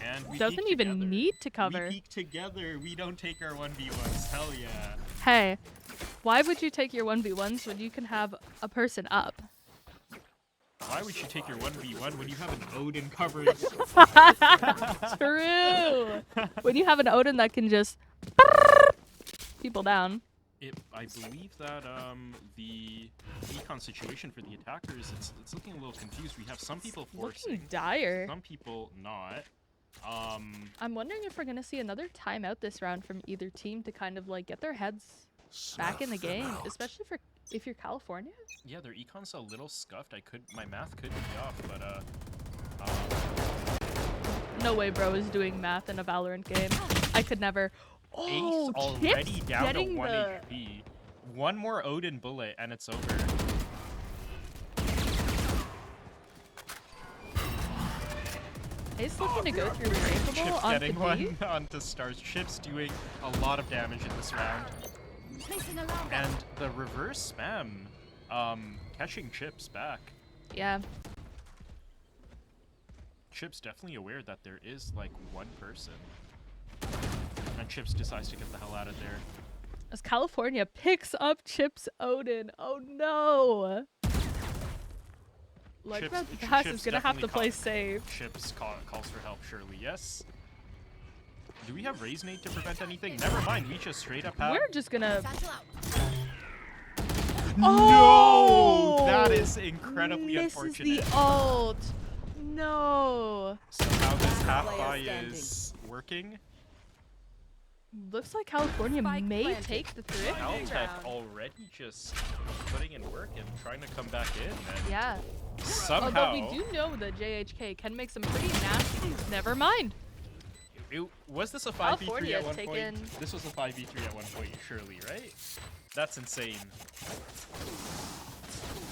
And we Doesn't peek even together. need to cover. We peek together. We don't take our 1v1s. Hell yeah. Hey, why would you take your 1v1s when you can have a person up? Why would you take your 1v1 when you have an Odin covering? True. When you have an Odin that can just people down. I believe that the econ situation for the attackers, it's looking a little confused. We have some people forcing, Looking dire. some people not. I'm wondering if we're gonna see another timeout this round from either team to kind of like get their heads back in the game, especially for if you're California. Yeah, their econ's a little scuffed. My math could be off, but No way, bro is doing math in a Valorant game. I could never. Oh, Ace already Chips down to getting 1 the. HP. One more Odin bullet and it's over. Ace looking to go through Chips Breakable onto getting B. one onto Stars. Chips doing a lot of damage in this round. Placing alarm. And the reverse spam, catching Chips back. Yeah. Chips definitely aware that there is like 1 person. And Chips decides to get the hell out of there. As California picks up Chips Odin. Oh no. Like Chips- that Ch- pass Chips is gonna have to definitely play caught. safe. Chips calls for help, surely. Yes. Do we have Raise Nade to prevent anything? Never mind, we just straight up have... We're just gonna. No! That is incredibly Misses unfortunate. the ult. No. Somehow this half Player buy standing. is working. Looks like California Spike may planted. take the thrift. Caltech round. already just putting in work and trying to come back in. And Yeah. somehow... Although we do know that JHK can make some pretty nasty. Never mind. Was this a 5v3 California at one taken- point? This was a 5v3 at one point, surely, right? That's insane.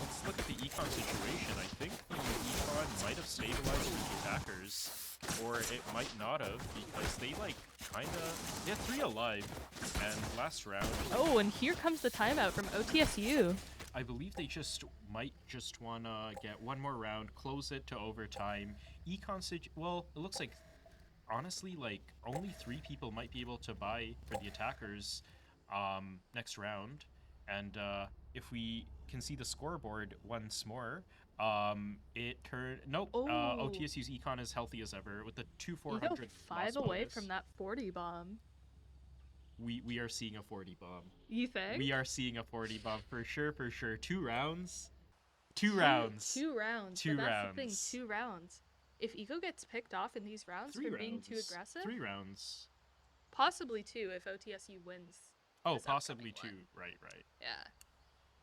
Let's look at the econ situation. I think the econ might have stabilized the attackers, or it might not have, because they like they had 3 alive, and last round, Oh, and here comes the timeout from OTSU. I believe they might just wanna get one more round, close it to overtime. Well, it looks like honestly, like only 3 people might be able to buy for the attackers next round, and if we can see the scoreboard once more, it turned OTSU's econ is healthy as ever with the 2,400 You go 5 away from that 40 bomb. We are seeing a 40 bomb. You think? We are seeing a 40 bomb for sure, for sure. 2 rounds. 2 rounds. 2 rounds. 2 but that's rounds. the thing, 2 rounds. If Eco gets picked off in these rounds 3 for rounds. being too aggressive, 3 rounds. possibly 2 if OTSU wins. Oh, this possibly upcoming 2. one. Right. Yeah.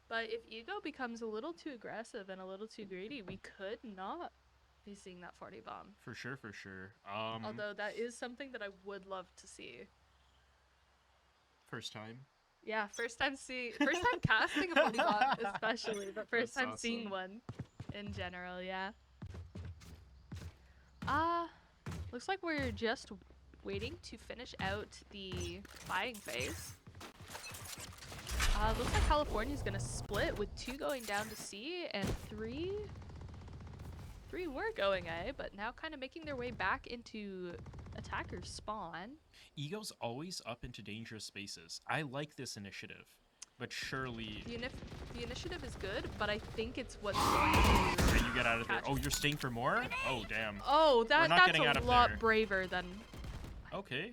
But if Ego becomes a little too aggressive and a little too greedy, we could not be seeing that 40 bomb. For sure, for sure. Although that is something that I would love to see. First time. Yeah, first time casting a 40 bomb especially, but first That's time seeing awesome. one in general, yeah. Looks like we're just waiting to finish out the buying phase. Looks like California's gonna split with 2 going down to C and 3 were going A, but now kind of making their way back into attackers spawn. Ego's always up into dangerous spaces. I like this initiative, but surely... The initiative is good, but I think it's what's going to... Can you get out of there? catch Oh, you're staying for more? Oh, damn. Oh, not that's getting out a of lot there. braver than... Okay.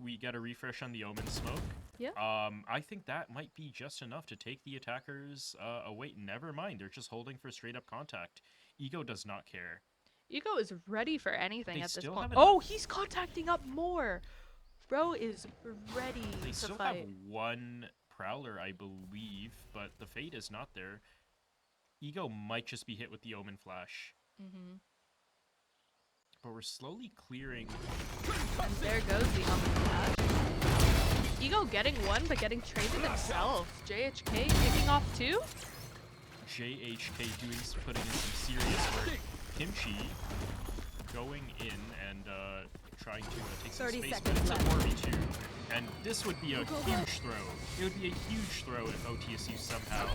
We get a refresh on the Omen smoke. Yeah. I think that might be just enough to take the attackers away. Never mind, they're just holding for straight up contact. Ego does not care. Ego is ready for anything They at this still point. haven't- Oh, he's contacting up more. Bro is ready They to still fight. have 1 Prowler, I believe, but the Fade is not there. Ego might just be hit with the Omen flash. Mm-hmm. But we're slowly clearing. And there goes the Omen flash. Ego getting 1, but getting traded himself. JHK kicking off 2. JHK putting in some serious work. Kimchi going in and trying to take some 30 space, but seconds it's a left. 4v2. And this would be a huge throw. It would be a huge throw if OTSU somehow.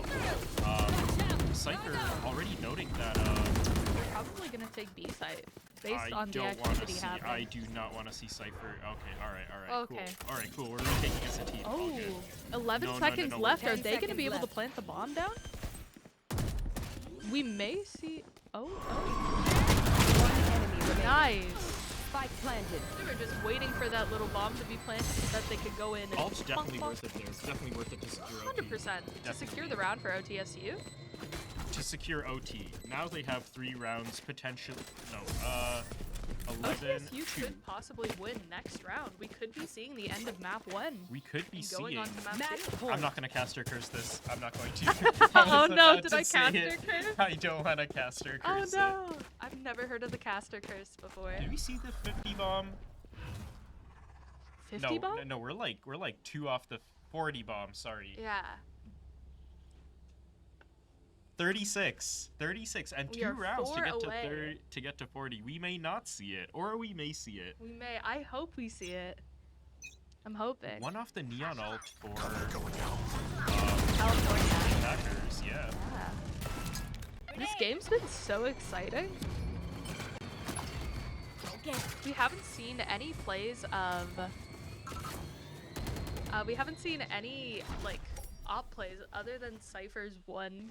Cypher already noting that They're probably gonna take B site based I on the don't want to activity see. happening. I do not want to see Cypher. Okay, all right, Okay. cool. All right, cool. We're retaking as a team. All Oh, good. 11 No, seconds no, left. 10 Are they going to seconds be able to left. plant the bomb down? We may see... Oh. One enemy remaining. Nice. Spike planted. They were just waiting for that little bomb to be planted so that they could go in and... Ult's definitely bonk, worth it there. It's definitely worth it to secure OT. 100%. To secure Definitely. the round for OTSU. To secure OT. Now they have 3 rounds potentially. No, 11, OTSU 2. could possibly win next round. We could be seeing the end of map 1. We could be And going seeing. on to map Match 2. point. I'm not gonna caster curse this. I'm not going to. I Oh was no, about did to I say caster it. curse? I don't want to caster Oh curse no! I've never heard of the caster curse before. it. Did we see the 50 bomb? 50 No, bomb? no, we're like 2 off the 40 bomb. Sorry. Yeah. 36, and We 2 are rounds to 4 get away. to get to 40. We may not see it, or we may see it. We may. I hope we see it. I'm hoping. 1 off the neon ult for California. attackers. Yeah. Yeah. This game's been so exciting. We haven't seen any plays of. We haven't seen any like op plays other than Cypher's one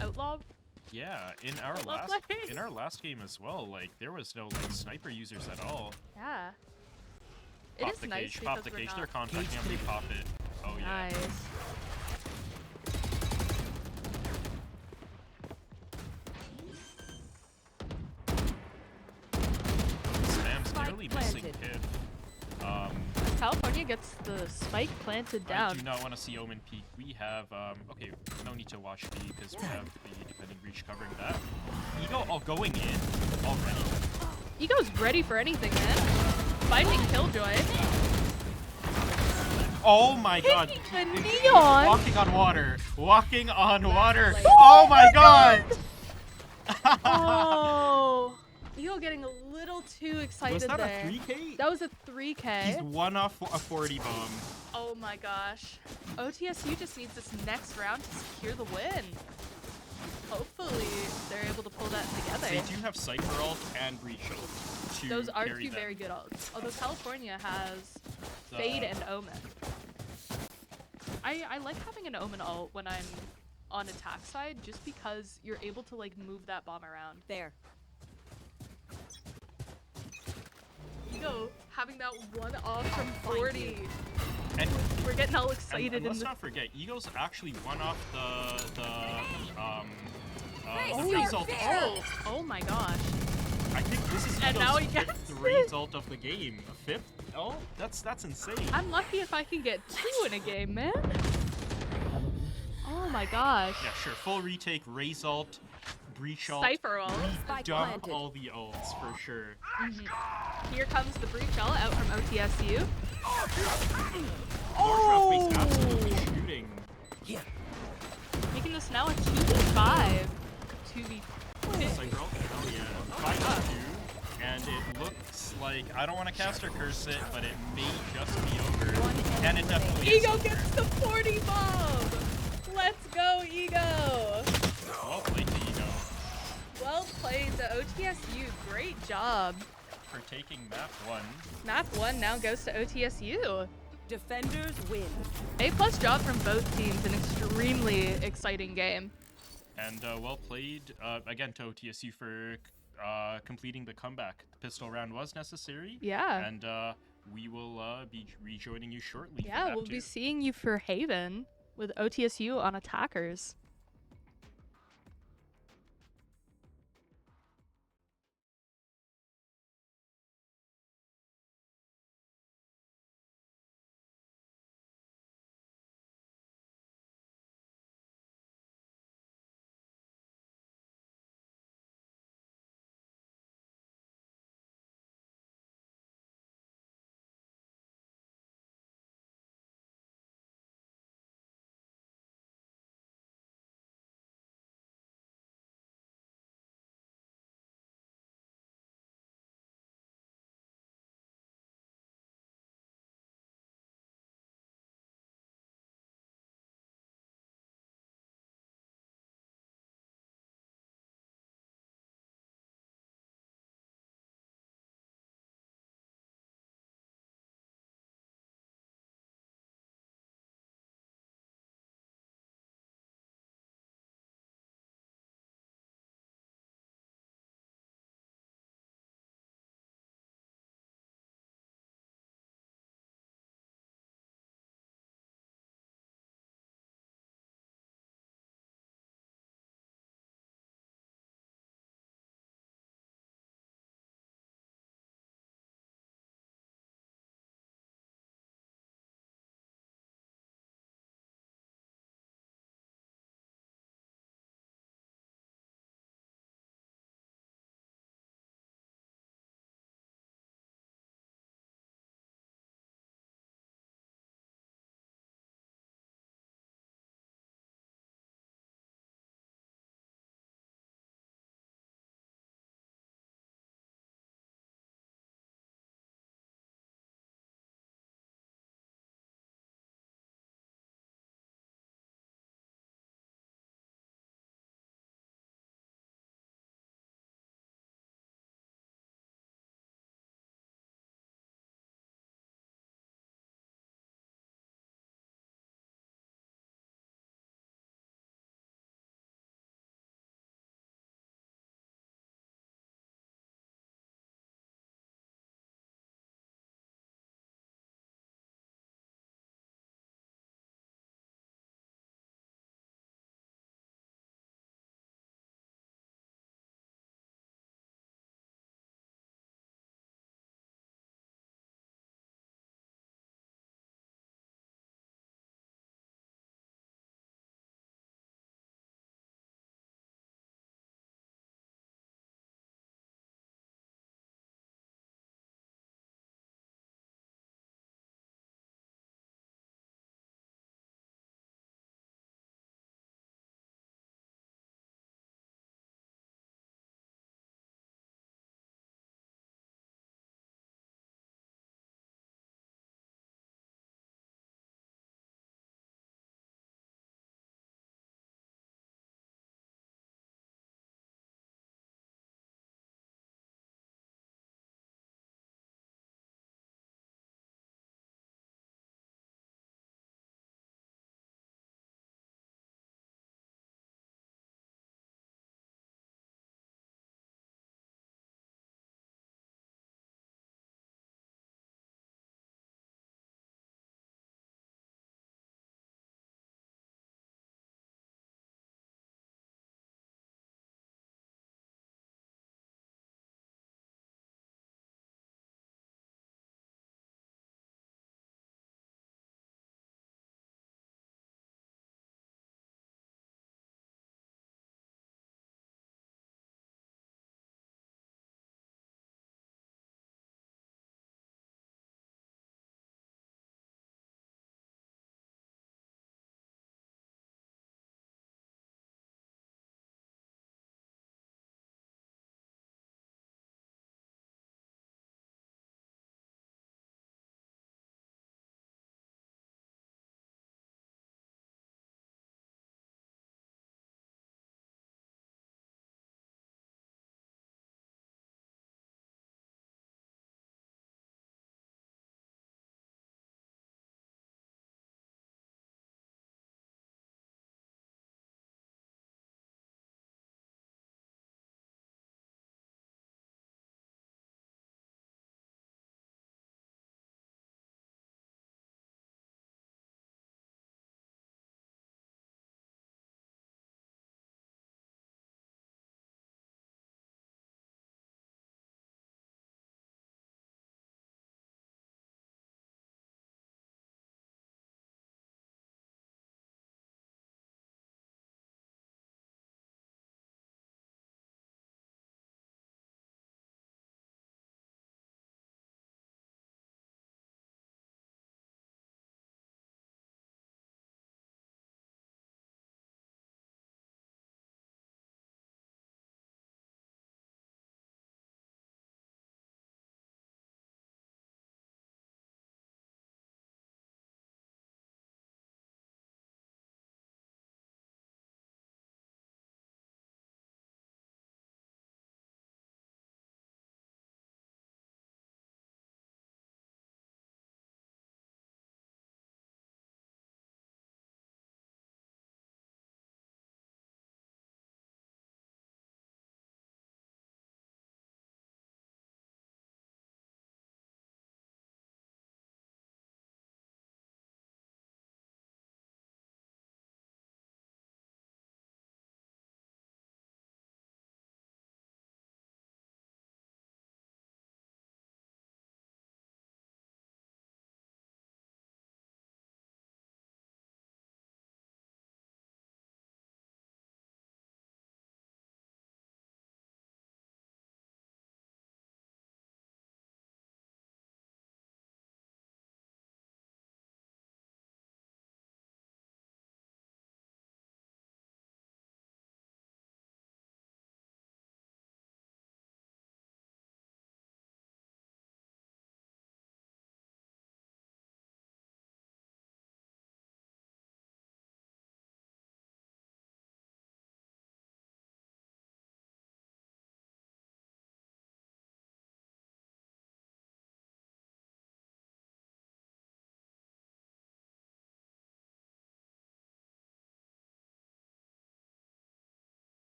outlaw Yeah, Well played. in our last game as well, like there was no like sniper users at all. Yeah. It Pop is the nice cage, because pop the we're cage. not... They're contacting them. They pop it. Oh yeah. Nice. Sam's Spike nearly missing planted. Piv. California gets the spike planted I down. do not want to see Omen peek. We have, okay, no need to watch B because we have the defending breach covering that. Ego all going in already. Ego's ready for anything, man. Finding Killjoy. Oh my god. Hitting the neon. Walking on water. Walking on water. Oh my god. Oh. Ego getting a little too excited Was that there. a 3K? That was a 3K. He's one off a 40 bomb. Oh my gosh. OTSU just needs this next round to secure the win. Hopefully, they're able to pull that together. They do have Cypher ult and Breach ult to Those are carry two them. very good ults. Although California has Fade and Omen. I like having an Omen ult when I'm on attack side just because you're able to like move that bomb around. There. Ego having that one off from 40. And We're getting all excited and let's in the not forget, Ego's actually one off Nice, the you're result. fair. Oh my gosh. I think this is And Ego's now he fifth gets it. result of the game. A fifth? Oh, that's insane. I'm lucky if I can get 2 in a game, man. Oh my gosh. Yeah, sure. Full retake, raise ult, breach ult. Cypher ult. Spike Dump planted. all the ults for sure. Here comes the breach ult out from OTSU. Northruff makes absolutely shooting. Making this now a 2v5. 2v. Cypher ult, hell yeah. 5-2, and it looks like, I don't want to cast or curse it, but it may just be over. And it definitely is Ego over. gets the 40 bomb! Let's go, Ego! Well played to Ego Well played to OTSU. Great job. for taking map 1. Map 1 now goes to OTSU. Defenders win. A+ job from both teams. An extremely exciting game. And well played again to OTSU for completing the comeback. The pistol round was necessary. Yeah. And we will be rejoining you shortly. for Yeah, map we'll 2. be seeing you for Haven with OTSU on attackers.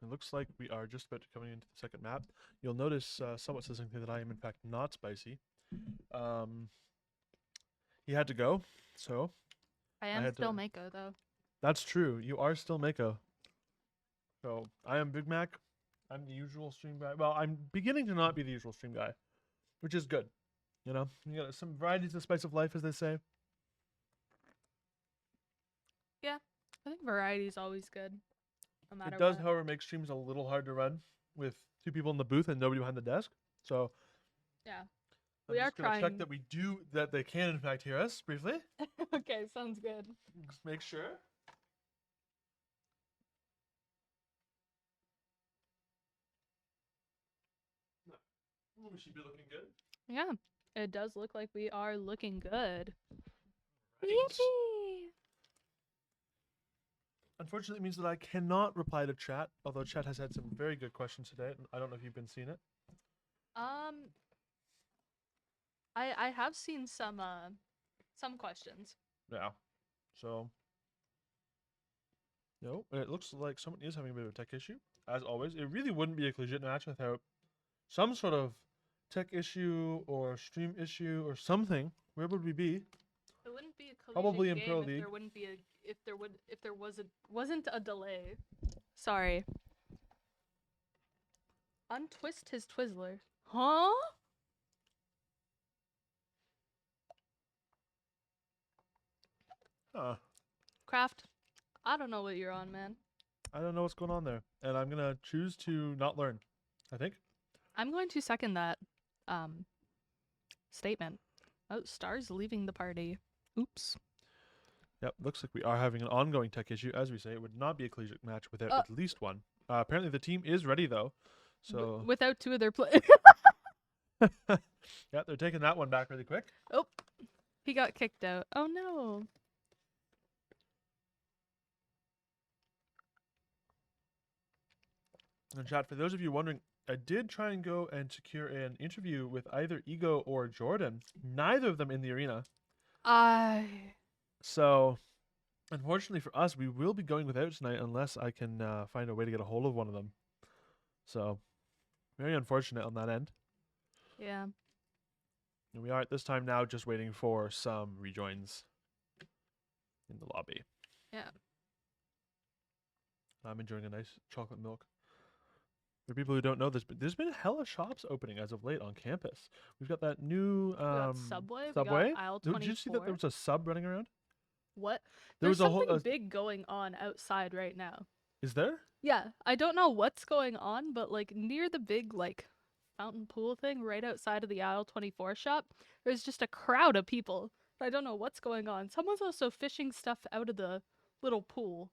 It looks like we are just about to coming into the second map. You'll notice somewhat succinctly that I am in fact not spicy. He had to go, so I I am had still to- Mako though. that's true. You are still Mako. So I am Big Mac. I'm the usual stream guy. Well, I'm beginning to not be the usual stream guy, which is good. You know, you got some varieties of spice of life, as they say. I think variety is always good. No matter It does, what. however, make streams a little hard to run with 2 people in the booth and nobody behind the desk. So Yeah. I'm We are just gonna check trying- that they can in fact hear us briefly. Okay, sounds good. Just make sure. No. We should be looking good. Yeah, it does look like we are looking good. Right. Yippee! Unfortunately, it means that I cannot reply to chat, although chat has had some very good questions today. And I don't know if you've been seeing it. I have seen some questions. Yeah. So. No, it looks like someone is having a bit of a tech issue. As always, it really wouldn't be a collegiate match without some sort of tech issue or stream issue or something. Where would we be? It wouldn't be a collegiate Probably in game Pro if League. there wouldn't be a if there wasn't a delay. Sorry. Untwist his Twizzler. Huh? Craft. I don't know what you're on, man. I don't know what's going on there, and I'm gonna choose to not learn. I think. I'm going to second that statement. Oh, Star's leaving the party. Oops. Yep, looks like we are having an ongoing tech issue. As we say, it would not be a collegiate match without Uh. at least one. Apparently, the team is ready though. So Without 2 of their players. yeah, they're taking that one back really quick. Oh, he got kicked out. Oh no. And chat, for those of you wondering, I did try and go and secure an interview with either Ego or Jordan. Neither of them in the arena. So, unfortunately for us, we will be going without tonight unless I can find a way to get a hold of one of them. So, very unfortunate on that end. Yeah. And we are at this time now just waiting for some rejoins in the lobby. Yeah. I'm enjoying a nice chocolate milk. For people who don't know, there's been hella shops opening as of late on campus. We've got that new We got Subway. Subway? We got aisle Did 24. you see that there was a sub running around? What? There There's was a whole. something big going on outside right now. Is there? Yeah, I don't know what's going on, but like near the big like fountain pool thing right outside of the aisle 24 shop, there's just a crowd of people. I don't know what's going on. Someone's also fishing stuff out of the little pool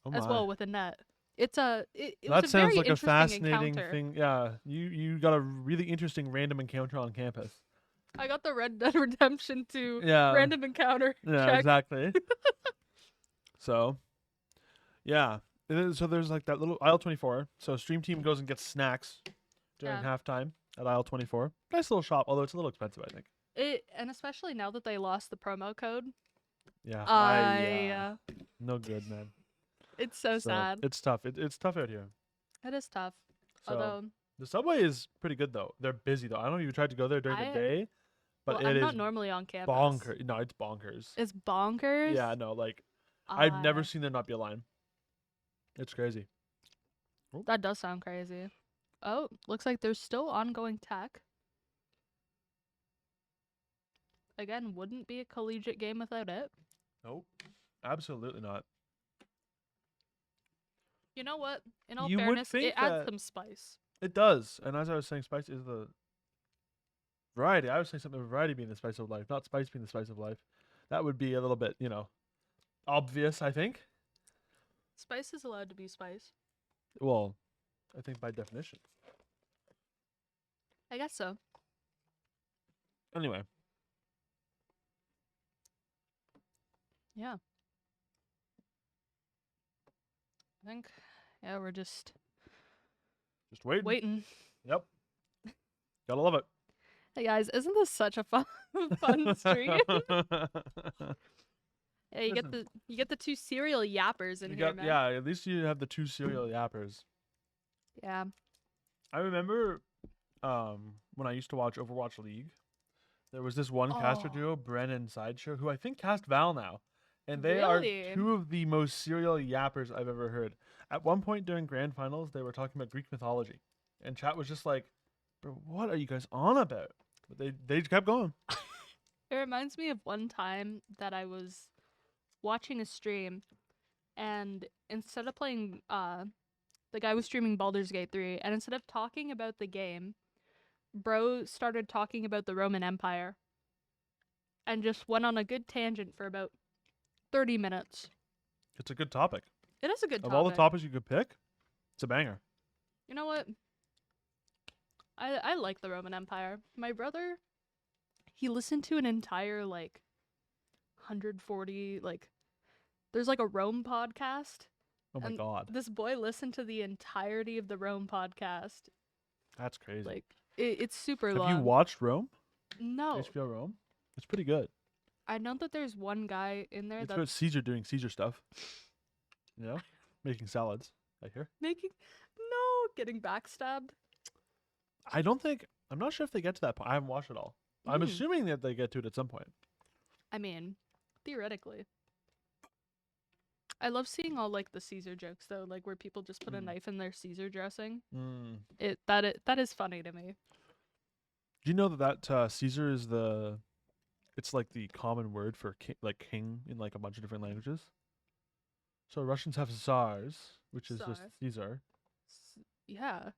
Oh as my. well with a net. It That was a sounds very like a interesting fascinating encounter. thing. Yeah, you got a really interesting random encounter on campus. I got the Red Dead Redemption 2 Yeah. random encounter. Yeah, check. exactly. So, yeah. So there's like that little aisle 24. So stream team goes and gets snacks during Yeah. halftime at aisle 24. Nice little shop, although it's a little expensive, I think. And especially now that they lost the promo code, Yeah. I no good, man. it's so sad. It's tough. It's tough out here. It is tough. So Although the subway is pretty good though. They're busy though. I don't know if you tried to go there during the day, but well, it I'm is not normally on campus. bonkers. No, it's bonkers. It's bonkers. Yeah, no, like I've never Uh, seen there not be a line. It's crazy. That does sound crazy. Oh, looks like there's still ongoing tech. Again, wouldn't be a collegiate game without it. Nope. Absolutely not. You know what? In all You would fairness, think it adds that- some spice. It does. And as I was saying, spice is the variety. I was saying something about variety being the spice of life, not spice being the spice of life. That would be a little bit, obvious, I think. Spice is allowed to be spice. Well, I think by definition. I guess so. Anyway. Yeah. I think, yeah, we're just Just waiting. waiting. Yep. Gotta love it. Hey guys, isn't this such a fun stream? Yeah, you get the 2 serial yappers in You here, got, man. yeah, at least you have the 2 serial yappers. Yeah. I remember when I used to watch Overwatch League, there was this one caster Oh. duo, Bren and Sideshow, who I think cast Val now. And they are Really? two of the most serial yappers I've ever heard. At one point during grand finals, they were talking about Greek mythology. And chat was just like, bro, what are you guys on about? But they just kept going. It reminds me of one time that I was watching a stream, and instead of playing, the guy was streaming Baldur's Gate 3, and instead of talking about the game, bro started talking about the Roman Empire, and just went on a good tangent for about 30 minutes. It's a good topic. It is a good Of topic. all the topics you could pick, it's a banger. You know what? I like the Roman Empire. My brother, he listened to an entire, like, 140, like, there's, like, a Rome podcast. Oh my And god. This boy listened to the entirety of the Rome podcast. That's crazy. Like, it's super Have long. you watched Rome? No. HBO Rome? It's pretty good. I know that there's one guy in there It's that's about Caesar doing Caesar stuff. You know? Making salads. I hear. making... No! Getting backstabbed. I'm not sure if they get to that point. I haven't watched it all. I'm Mm. assuming that they get to it at some point. I mean, theoretically. I love seeing all, like, the Caesar jokes, though, like, where people just put a Mm. knife in their Caesar dressing. Mm. That is funny to me. Do you know that Caesar is it's like the common word for king in like a bunch of different languages? So Russians have Tsars, which is just Tsar. Caesar. Yeah.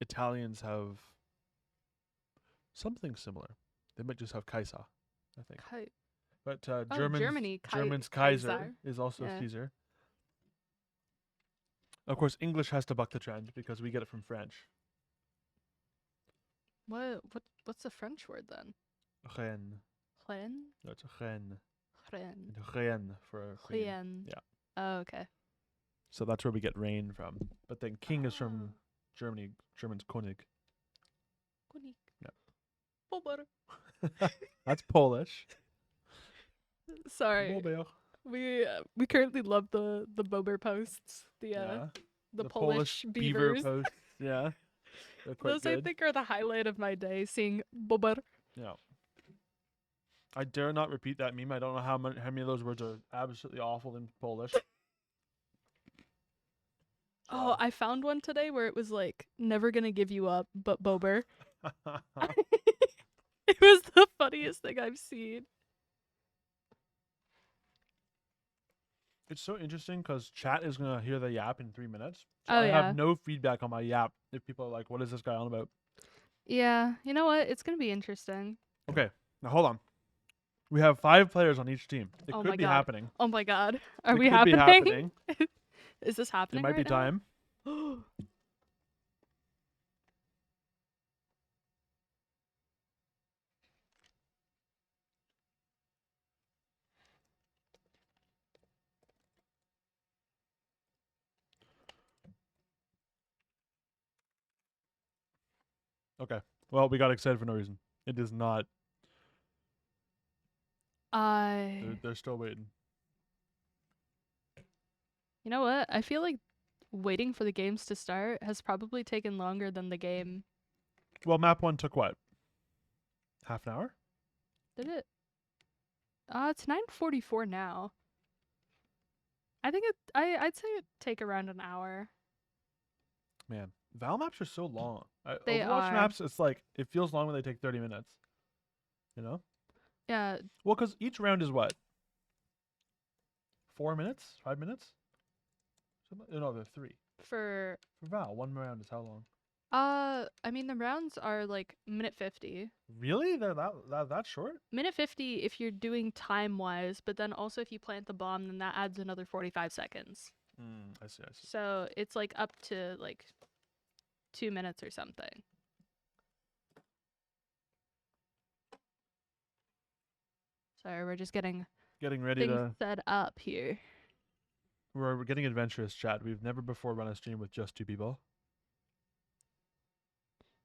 Italians have something similar. They might just have Kaiser, I think. But Germany, Germans Kaiser Kaiser. is also Yeah. Caesar. Of course, English has to buck the trend because we get it from French. What's the French word then? Reine. Reine? No, it's reine. Reine. And reine for queen. Reine. Yeah. Oh, okay. So that's where we get reign from. But then king is from Ah. Germany. German's König. Konik. Yeah. Bober. That's Polish. Sorry. Bober. We currently love the Bober posts. Yeah. The Polish beaver beavers. posts. Yeah. They're quite Those I good. think are the highlight of my day, seeing Bober. Yeah. I dare not repeat that meme. I don't know how many of those words are absolutely awful in Polish. Oh, I found one today where it was like, never gonna give you up, but Bober. It was the funniest thing I've seen. It's so interesting because chat is going to hear the yap in 3 minutes. So Oh, I yeah. have no feedback on my yap if people are like, what is this guy on about? Yeah, you know what? It's gonna be interesting. Okay, now hold on. We have 5 players on each team. It Oh could my be God. happening. Oh my god. Are It we could be happening? happening. Is this happening? It might be right now? time. Okay. Well, we got excited for no reason. It is not. They're still waiting. You know what? I feel like waiting for the games to start has probably taken longer than the game. Well, map 1 took what? Half an hour? Did it? It's 9:44 now. I think I'd say it'd take around an hour. Man, Val maps are so long. They Overwatch are. maps, it's like, it feels long when they take 30 minutes. You know? Yeah, Well, because each round is what? 4 minutes? 5 minutes? No, they're 3. for For Val, 1 round is how long? I mean the rounds are like minute 50. Really? They're that short? Minute 50 if you're doing time-wise, but then also if you plant the bomb, then that adds another 45 seconds. I see. So it's like up to like 2 minutes or something. Sorry, we're just getting Getting ready things to. set up here. We're getting adventurous, chat. We've never before run a stream with just 2 people.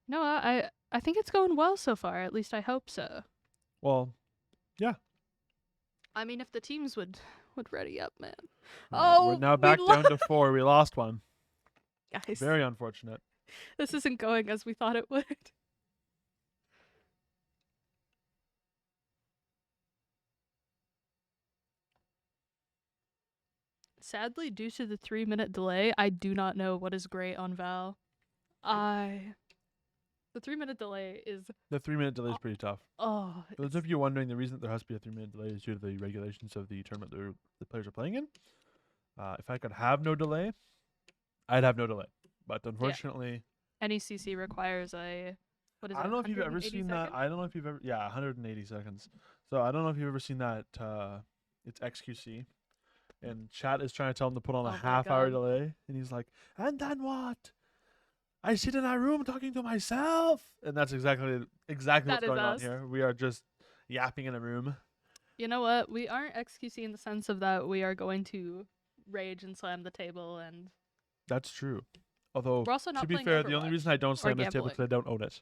No, I think it's going well so far. At least I hope so. Well, I mean, if the teams would ready up, man. we're Oh, now we back lo- down to 4. We lost one. Guys, Very unfortunate. this isn't going as we thought it would. Sadly, due to the 3-minute delay, I do not know what is great on Val. The 3-minute delay is The 3-minute delay is pretty tough. For those it's of you wondering, the reason that there has to be a 3-minute delay is due to the regulations of the tournament the players are playing in. If I could have no delay, I'd have no delay. But unfortunately, NECC requires a what is it? I don't know if you've ever 180 seen that. second? I don't know if you've ever 180 seconds. So I don't know if you've ever seen that. It's XQC, and chat is trying to tell him to put on Oh a my half-hour God. delay, and he's like, "And then what? I sit in a room talking to myself," and that's exactly That what's is going on us. here. We are just yapping in a room. You know what? We aren't XQC in the sense of that we are going to rage and slam the table, and That's true. Although, we're also not to be playing fair, the only Overwatch reason I don't or slam this table is gambling. because I don't own it.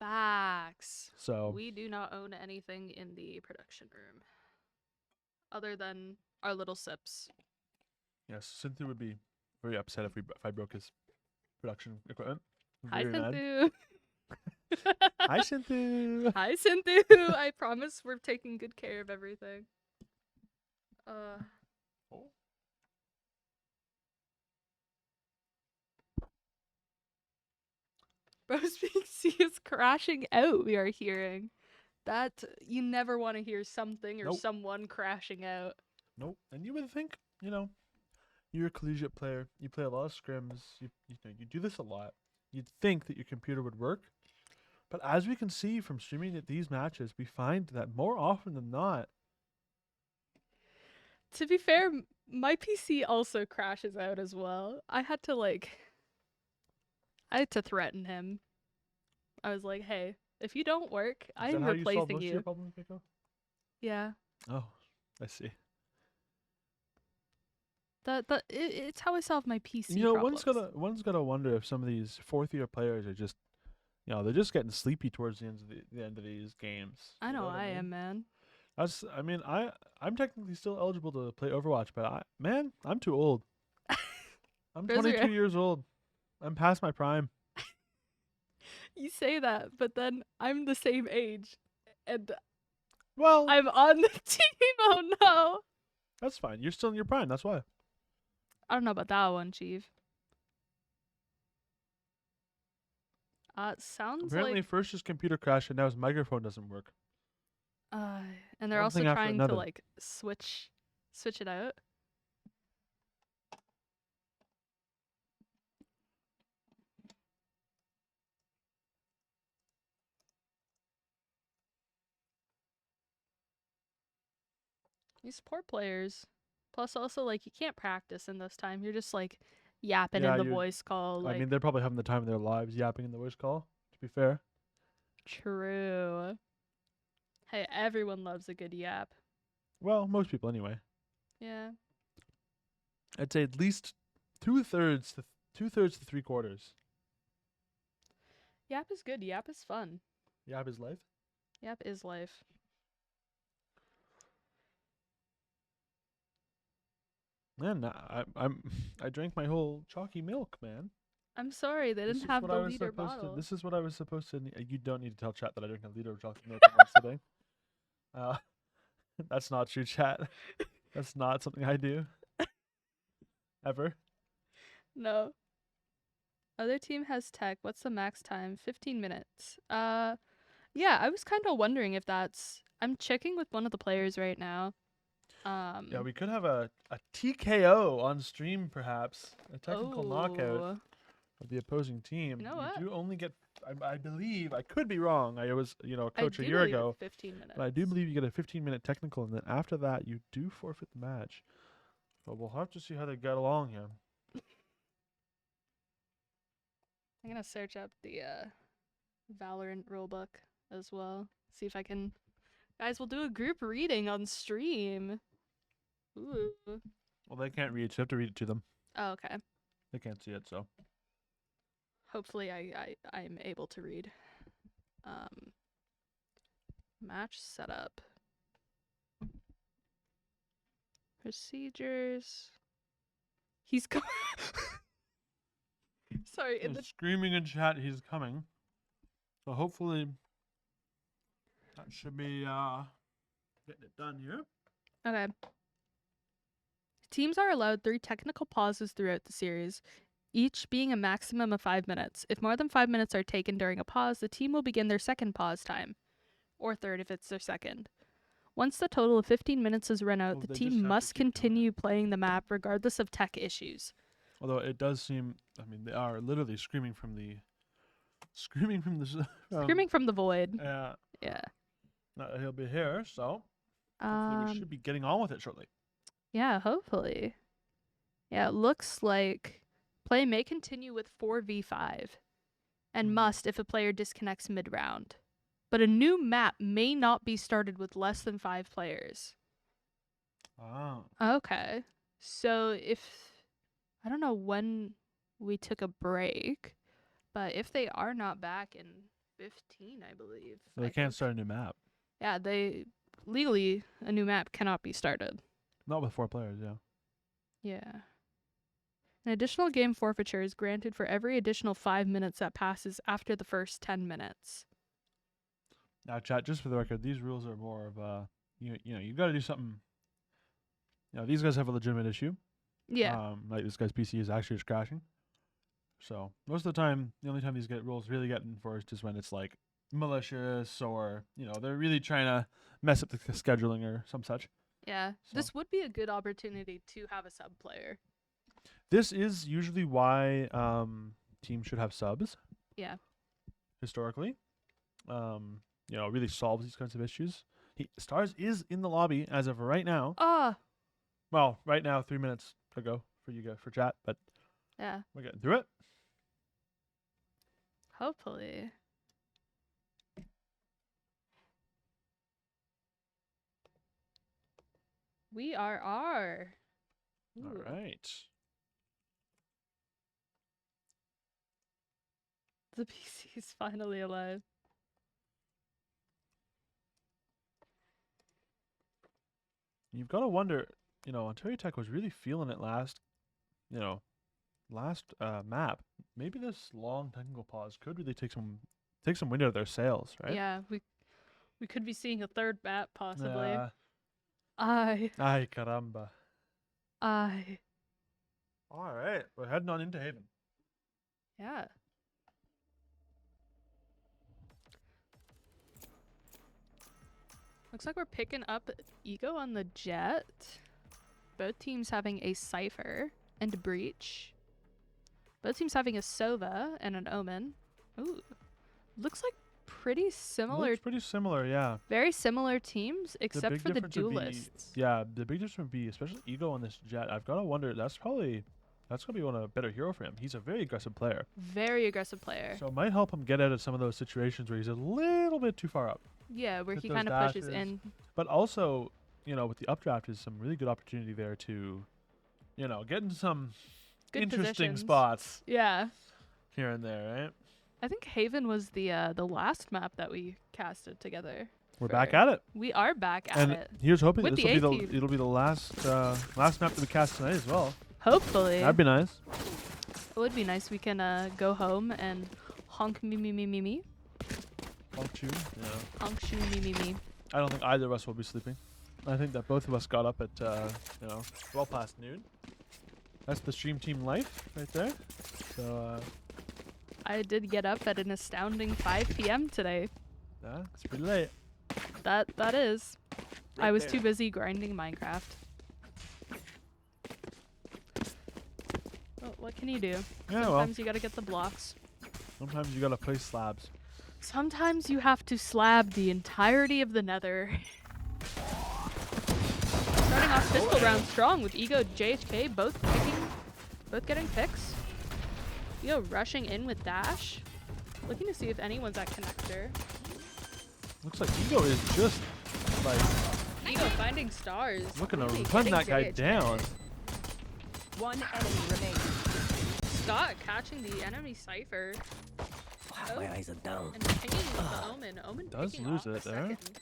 Facts. So We do not own anything in the production room, other than our little sips. yes, Cynthia would be very upset if I broke his production equipment. Hi, Very mad. Sinthu. Hi, Cynthia. Hi, Sinthu. I promise we're taking good care of everything. Bro Speak C is crashing out, we are hearing. That, you never want to hear something or Nope. someone crashing out. Nope. And you would think, you're a collegiate player. You play a lot of scrims. You do this a lot. You'd think that your computer would work. But as we can see from streaming at these matches, we find that more often than not, To be fair, my PC also crashes out as well. I had to threaten him. I was like, hey, if you don't work, is I that am how you solve replacing most of your you. problems, Pico? Yeah. Oh, I see. It's how I solve my PC One's problems. gotta wonder if some of these fourth-year players are just, they're just getting sleepy towards the end of these games. I You know what I mean? am, man. I'm technically still eligible to play Overwatch, but I'm too old. I'm Those are- 22 years old. I'm past my prime. You say that, but then I'm the same age, and Well, I'm on the team. Oh no! that's fine. You're still in your prime. That's why. I don't know about that one, Chief. It sounds Apparently, like first his computer crashed, and now his microphone doesn't work. and they're One also thing after trying another. to like switch it out. These poor players. Plus, also like you can't practice in this time. You're just like yapping Yeah, in the you're- voice call. Like, they're probably having the time of their lives yapping in the voice call. To be fair. true. Hey, everyone loves a good yap. Well, most people anyway. Yeah. I'd say at least 2/3 to 3/4. Yap is good. Yap is fun. Yap is life. Yap is life. Man, I drank my whole chalky milk, man. I'm sorry, they This didn't is have what the I was liter supposed bottle. to. This is what I was supposed to. You don't need to tell chat that I drink a liter of chocolate milk in one sitting. That's not true, chat. That's not something I do. Ever. No. Other team has tech. What's the max time? 15 minutes. Yeah, I was kind of wondering if that's. I'm checking with one of the players right now. Yeah, we could have a TKO on stream, perhaps a technical knockout Oh. of the opposing team. You know what? do only get. I believe I could be wrong. I was a I coach do a year believe ago. it's 15 minutes. But I do believe you get a 15-minute technical, and then after that, you do forfeit the match. But we'll have to see how they get along here. I'm gonna search up the Valorant rulebook as well. See if I can. Guys, we'll do a group reading on stream. Ooh. Well, they can't read, so you have to read it to them. Oh, okay. They can't see it, so. Hopefully I'm able to read. Match setup. Procedures. He's Sorry, in He's the screaming in chat he's coming. So hopefully that should be getting it done here. Okay. Teams are allowed 3 technical pauses throughout the series, each being a maximum of 5 minutes. If more than 5 minutes are taken during a pause, the team will begin their second pause time, or third if it's their second. Once the total of 15 minutes is run out, Oh, the they just team have to must keep counting. continue playing the map regardless of tech issues. Although it does seem, I mean, they are literally screaming from the Screaming from the void. Yeah, Yeah. he'll be here, so hopefully we should be getting on with it shortly. Yeah, hopefully. Yeah, it looks like play may continue with 4v5 and must if a player disconnects mid-round. But a new map may not be started with less than 5 players. Ah, Okay. So I don't know when we took a break, but if they are not back in 15, I believe. well, they I can't think- start a new map. Yeah, legally a new map cannot be started. Not with 4 players, yeah. Yeah. An additional game forfeiture is granted for every additional 5 minutes that passes after the first 10 minutes. Now, chat, just for the record, these rules are more of you know, you got to do something. You know, these guys have a legitimate issue. Yeah. Like this guy's PC is actually just crashing. So most of the time, the only time these rules really get enforced is when it's like malicious or, you know, they're really trying to mess up the scheduling or some such. Yeah. So- This would be a good opportunity to have a sub player. This is usually why teams should have subs. Yeah. Historically, you know, it really solves these kinds of issues. Stars is in the lobby as of right now. Well, right now, 3 minutes ago for you guys for chat, but Yeah. we're getting through it. Hopefully. We are R. All Ooh. right. The PC is finally alive. You've got to wonder, you know, Ontario Tech was really feeling it last map. Maybe this long technical pause could really take some wind out of their sails, right? Yeah, we could be seeing a third map possibly. Yeah. I Ay, caramba. All right, we're heading on into Haven. Yeah. Looks like we're picking up Ego on the Jet. Both teams having a Cypher and a Breach. Both teams having a Sova and an Omen. Ooh. Looks like pretty similar. Looks pretty similar, yeah. Very similar teams, except big for the difference would be- duelists. Yeah, the big difference would be, especially Ego on this Jet. I've got to wonder, that's going to be a better hero for him. He's a very aggressive player. Very aggressive player. So it might help him get out of some of those situations where he's a little bit too far up. Yeah, where Hit he those kind of pushes dashes. in. But also, you know, with the updraft is some really good opportunity there to, you know, get into some Good interesting positions. spots Yeah. here and there, right? I think Haven was the last map that we casted together. We're for- back at it. We are back at And it. here's hoping With this the will be A team. it'll be the last last map that we cast tonight as well. Hopefully. That'd be nice. It would be nice. We can go home and honk me. Honk you. Yeah. Honk shoo me. I don't think either of us will be sleeping. I think that both of us got up at well past noon. That's the stream team life right there. So I did get up at an astounding 5 p.m. today. yeah, it's pretty late. That is. I Right was there. too busy grinding Minecraft. Well, what can you do? Yeah, Sometimes you gotta get the blocks. sometimes you gotta place slabs. Sometimes you have to slab the entirety of the nether. Starting off pistol round strong with Ego, JHK, both getting picks. Ego rushing in with dash. Looking to see if anyone's at connector. Looks like Ego is just like Ego finding stars. looking to Really run getting that guy JHK. down. One enemy remaining. Scott catching the enemy Cypher. Wow, my eyes are down. And picking with the Omen. Omen Does picking lose off it the there. second.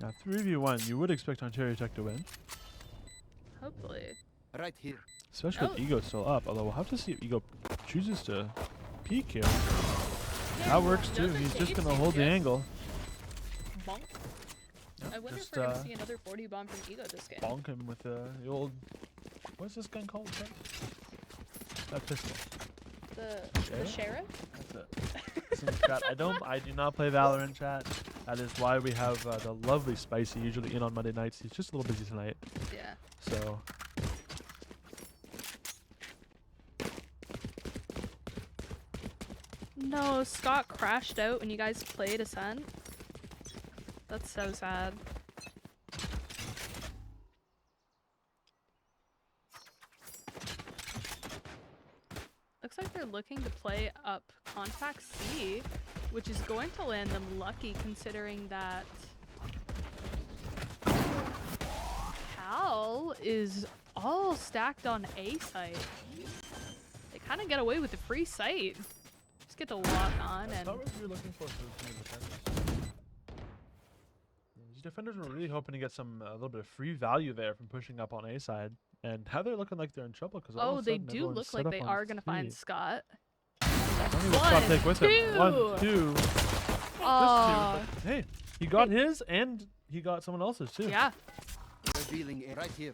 Now 3v1, you would expect Ontario Tech to win. Hopefully. Right here. Especially with Oh. Ego still up. Although we'll have to see if Ego chooses to peek here. Yeah, That works too. doesn't He's just shade gonna seem hold the good. angle. Bonk. Yep, I wonder just if we're gonna see another 40 bomb from Ego this game. bonk him with the old. What's this gun called? Sorry? That pistol. The sheriff? That's it. Listen, chat, I do not play Valorant, chat. That is why we have the lovely Spicy usually in on Monday nights. He's just a little busy tonight, Yeah. so. No, Scott crashed out when you guys played Ascent. That's so sad. Looks like they're looking to play up Contact C, which is going to land them lucky considering that Cal is all stacked on A site. They kind of get away with the free site. Just get to lock on That's and not what you're looking for from the defenders. These defenders were really hoping to get some a little bit of free value there from pushing up on A side, and now they're looking like they're in trouble because oh, they do look like they are gonna find Scott. Scott take with him. 1, 2. Aw. Just 2. But hey, he got his and he got someone else's too. Yeah, Revealing it right here.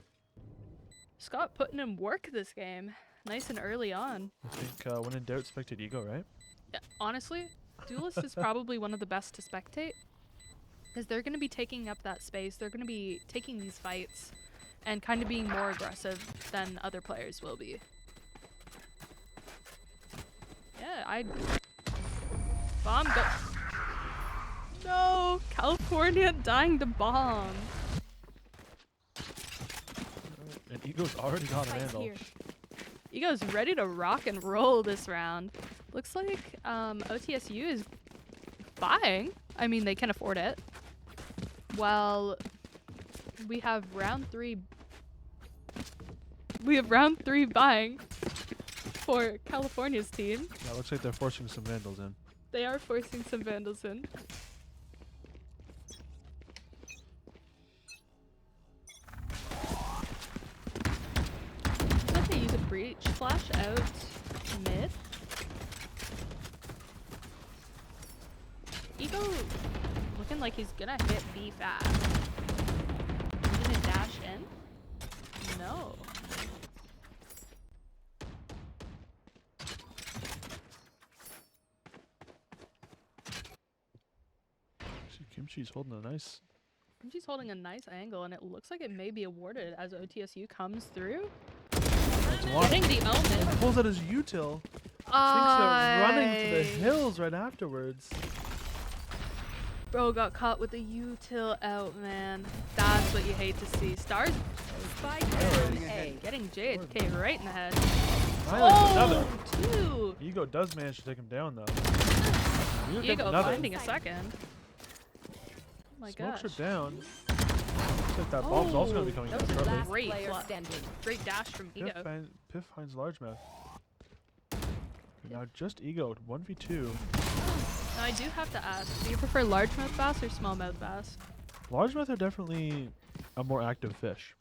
Scott putting in work this game, nice and early on. I think when in doubt, spectate Ego, right? Yeah, honestly, Duelist is probably one of the best to spectate because they're going to be taking up that space. They're going to be taking these fights and kind of being more aggressive than other players will be. Yeah, bomb go. No, California dying to bomb. And Ego's already got a Vandal. Ego's ready to rock and roll this round. Looks like OTSU is buying. I mean, they can afford it. Well, we have round 3. We have round 3 buying for California's team. Yeah, looks like they're forcing some Vandals in. They are forcing some Vandals in. I think they use a breach flash out mid. Ego looking like he's gonna hit B fast. He's gonna dash in? No. See, Kimchi's holding a nice. She's holding a nice angle, and it looks like it may be awarded as OTSU comes through. Getting the omen. Pulls out his util. Thinks they're running to the hills right afterwards. Bro got caught with the util out, man. That's what you hate to see. Stars Spike down A. getting JHK right in the head. Finally, another. Two. Ego does manage to take him down though. Ego gets Ego another. finding a second. Oh my Smokes gosh. her down. Looks like that bomb's also gonna be coming that down was shortly. Last Great player fla- standing. Great dash from Ego. Piff finds largemouth. Now just Ego 1v2. Now I do have to ask, do you prefer largemouth bass or smallmouth bass? Largemouth are definitely a more active fish.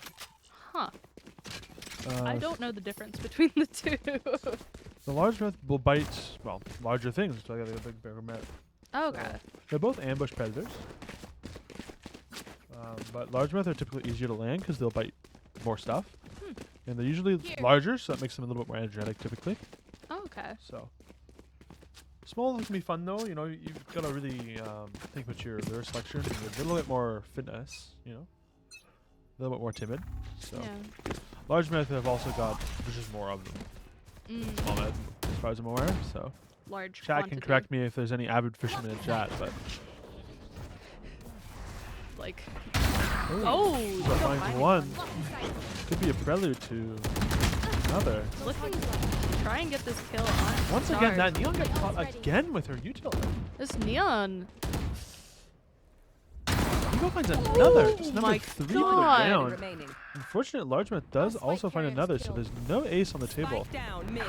Huh. I don't know the difference between the two. The largemouth will bite, well, larger things. So I got a big bear met. Okay. They're both ambush predators. But largemouth are typically easier to land because they'll bite more stuff. And they're usually larger, so that makes them a little bit more energetic typically. Okay. So small can be fun though. You know, you've got to really think about your lure selection. And a little bit more fitness. You know, a little bit more timid. So Yeah. largemouth have also got there's just more of them. Smallmouth, as far as I'm aware. So Large chat quantity. can correct me if there's any avid fishermen in chat, but Like, Ooh, oh, Ego finds one. Could be a prelude to another. looking to try and get this kill on Once again, Stars. that Neon got caught again with her util. This Neon. Ego finds another. Just number my 3 for the God. round. Remaining. Unfortunate, largemouth does also find another, so there's no ace on the table. Spike down mid.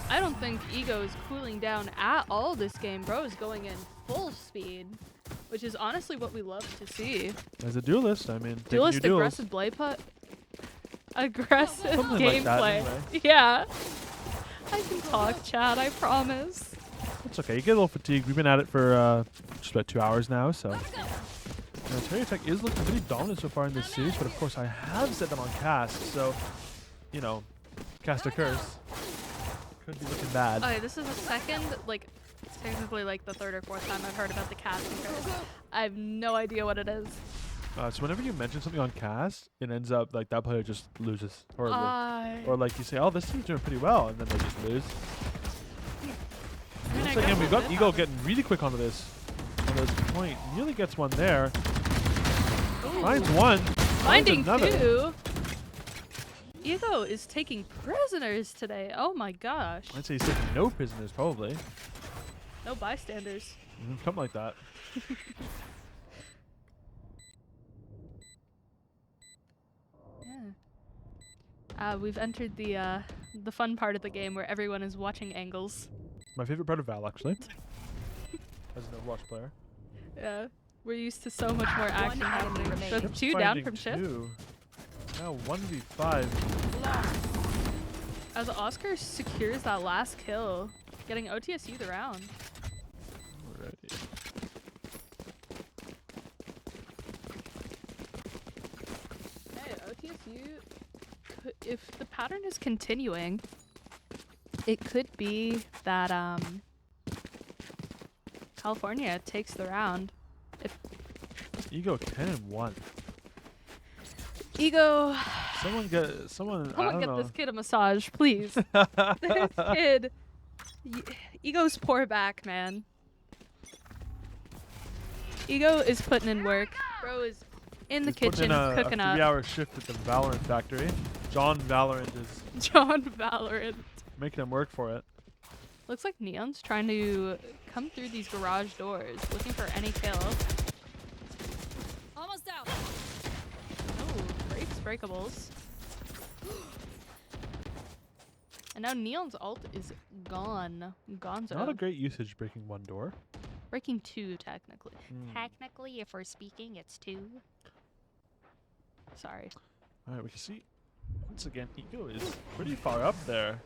I don't think Ego is cooling down at all this game. Bro is going in full speed, which is honestly what we love to see. As a duelist, I mean, taking Duelist your duels. aggressive blade putt. aggressive Something like that, gameplay. anyway. Yeah. I can talk, Chad, I promise. It's okay. You get a little fatigued. We've been at it for just about 2 hours now, so. Ontario Tech is looking pretty dominant so far in this series, but of course I have set them on cast, so, you know, cast occurs. Could be looking bad. Okay, this is the second, like, technically like the third or fourth time I've heard about the casting curse. I have no idea what it is. So whenever you mention something on cast, it ends up like that player just loses horribly. Or like you say, oh, this team's doing pretty well, and then they just lose. I mean, I Once again, guess we've it got did Eagle happen. getting really quick onto this point. Nearly gets one there. Finds one. Finding finds another. two. Ego is taking prisoners today. Oh my gosh. I'd say he's taking no prisoners, probably. No bystanders. Something like that. Yeah. We've entered the fun part of the game where everyone is watching angles. My favorite part of Val, actually. As an Overwatch player. Yeah. We're used to so much more action happening. So Ship's 2 down finding from Ship. 2. Now 1v5. As Oscar secures that last kill, getting OTSU the round. Alrighty. Hey, OTSU, if the pattern is continuing, it could be that California takes the round. Ego 10-1. Ego, Someone get I someone don't get know. this kid a massage, please. This kid, Ego's poor back, man. Ego is putting in work. Bro is in the He's putting kitchen in cooking a up. 3-hour shift at the Valorant factory. John Valorant is John Valorant. making him work for it. Looks like Neon's trying to come through these garage doors, looking for any kill. Almost out. Oh, breaks breakables. And now Neon's ult is gone. Gonzo. Not a great usage breaking one door. Breaking 2, technically. Hmm. Technically, if we're speaking, it's 2. Sorry. Alright, we can see. Once again, Ego is pretty far up there.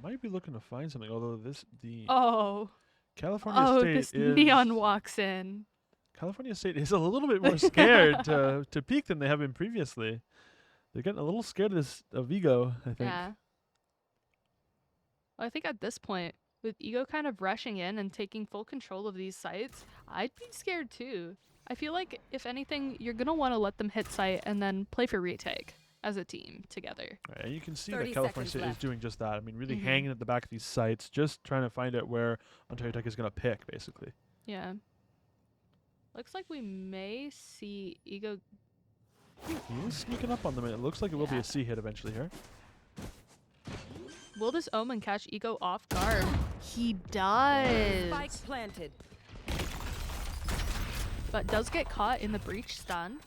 Might be looking to find something, although the Oh. California State this is Neon walks in. California State is a little bit more scared to peak than they have been previously. They're getting a little scared of Ego, I think. Yeah. Well, I think at this point, with Ego kind of rushing in and taking full control of these sites, I'd be scared too. I feel like, if anything, you're going to want to let them hit site and then play for retake as a team together. Right, and you can see 30 that California seconds State is left. doing just that. I mean, really Mhm. hanging at the back of these sites, just trying to find out where Ontario Tech is going to pick, basically. Yeah. Looks like we may see Ego. He is sneaking up on them, and it looks like it will be Yeah. a C hit eventually here. Will this Omen catch Ego off guard? He does. Spike planted. But does get caught in the breach stun.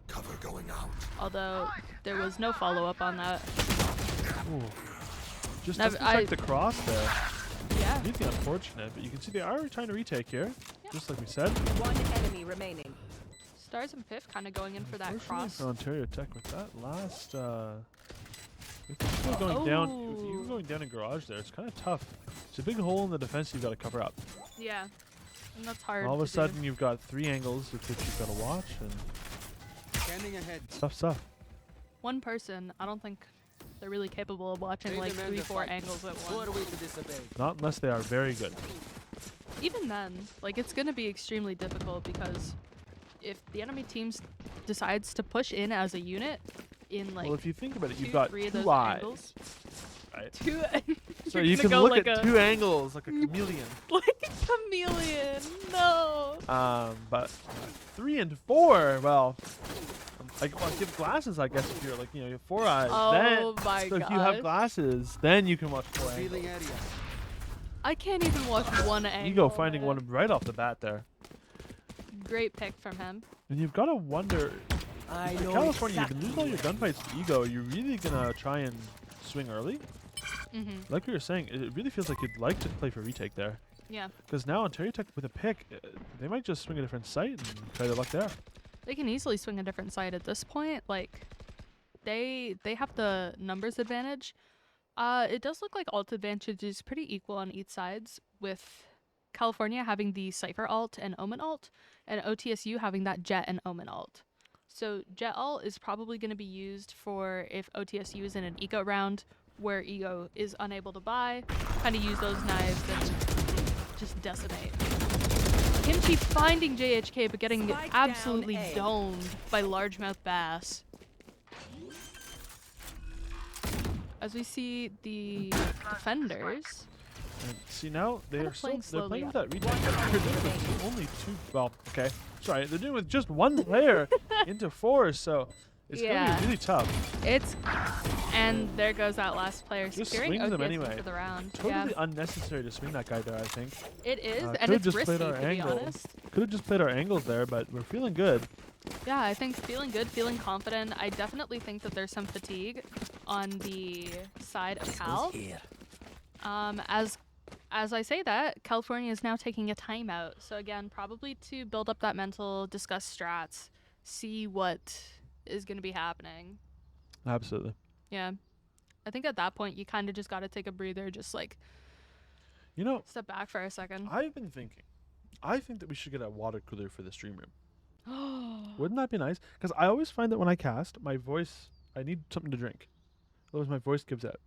Cover going out. Although there was no follow-up on that. Ooh. Just Never- doesn't check the cross there. Yeah. Really unfortunate, but you can see they are trying to retake here, just like we said. One enemy remaining. Stars and Piff kind of going in for that Unfortunately cross. for Ontario Tech with that last, with Ego going down, with Ego Oh. going down in garage there, it's kind of tough. It's a big hole in the defense you've got to cover up. Yeah. And that's hard. All of a to do. sudden, you've got 3 angles with which you've got to watch, and Scanning ahead. tough stuff. One person, I don't think they're really capable of watching They like demand 3, the 4 fight. angles at Who are once. we to disobey? Not unless they are very good. Even then, like it's gonna be extremely difficult because if the enemy team decides to push in as a unit in like Well, if you think about it, 2, you've got 3 of 2 those eyes, angles, right? 2. So you're you gonna can go look like at a 2 angles like a chameleon. like a chameleon. No. But 3 and 4, well, well, give glasses, I guess, if you're like, you have 4 eyes. Oh my so if you have gosh. glasses, then you can watch 4 angles. Feeling area. I can't even watch one angle. Ego finding man. one right off the bat there. Great pick from him. And you've got to wonder, I in know California, exactly. you can lose all your gunfights to Ego. You're really going to try and swing early? Mm-hmm. Like we were saying, it really feels like you'd like to play for retake there. Yeah. Because now Ontario Tech with a pick, they might just swing a different site and try their luck there. They can easily swing a different side at this point. Like, they have the numbers advantage. It does look like ult advantage is pretty equal on each sides, with California having the Cypher ult and Omen ult, and OTSU having that Jet and Omen ult. So Jet ult is probably going to be used for if OTSU is in an eco round where Ego is unable to buy, kind of use those knives and just decimate. Kimchi finding JHK but getting Spike absolutely down A. domed by Largemouth Bass. As we see the defenders. And see now they're playing still slowly playing with up. that retake. But they're doing it with only two. Well, okay, sorry, they're doing it with just one player into 4, so it's gonna Yeah. be really tough. And there goes that last player Just securing swing them OTSU anyway. for the round. Totally unnecessary to swing that guy there, I think. It is, and could've it's just risky, played our to be angle. honest. Could have just played our angles there, but we're feeling good. Yeah, I think feeling good, feeling confident. I definitely think that there's some fatigue on the side of Cal. Here. As I say that, California is now taking a timeout. So again, probably to build up that mental, discuss strats, see what is going to be happening. Absolutely. Yeah. I think at that point, you kind of just got to take a breather, just like You know, step back for a second. I've been thinking. I think that we should get a water cooler for the stream room. Wouldn't that be nice? Because I always find that when I cast, my voice, I need something to drink. Otherwise, my voice gives out.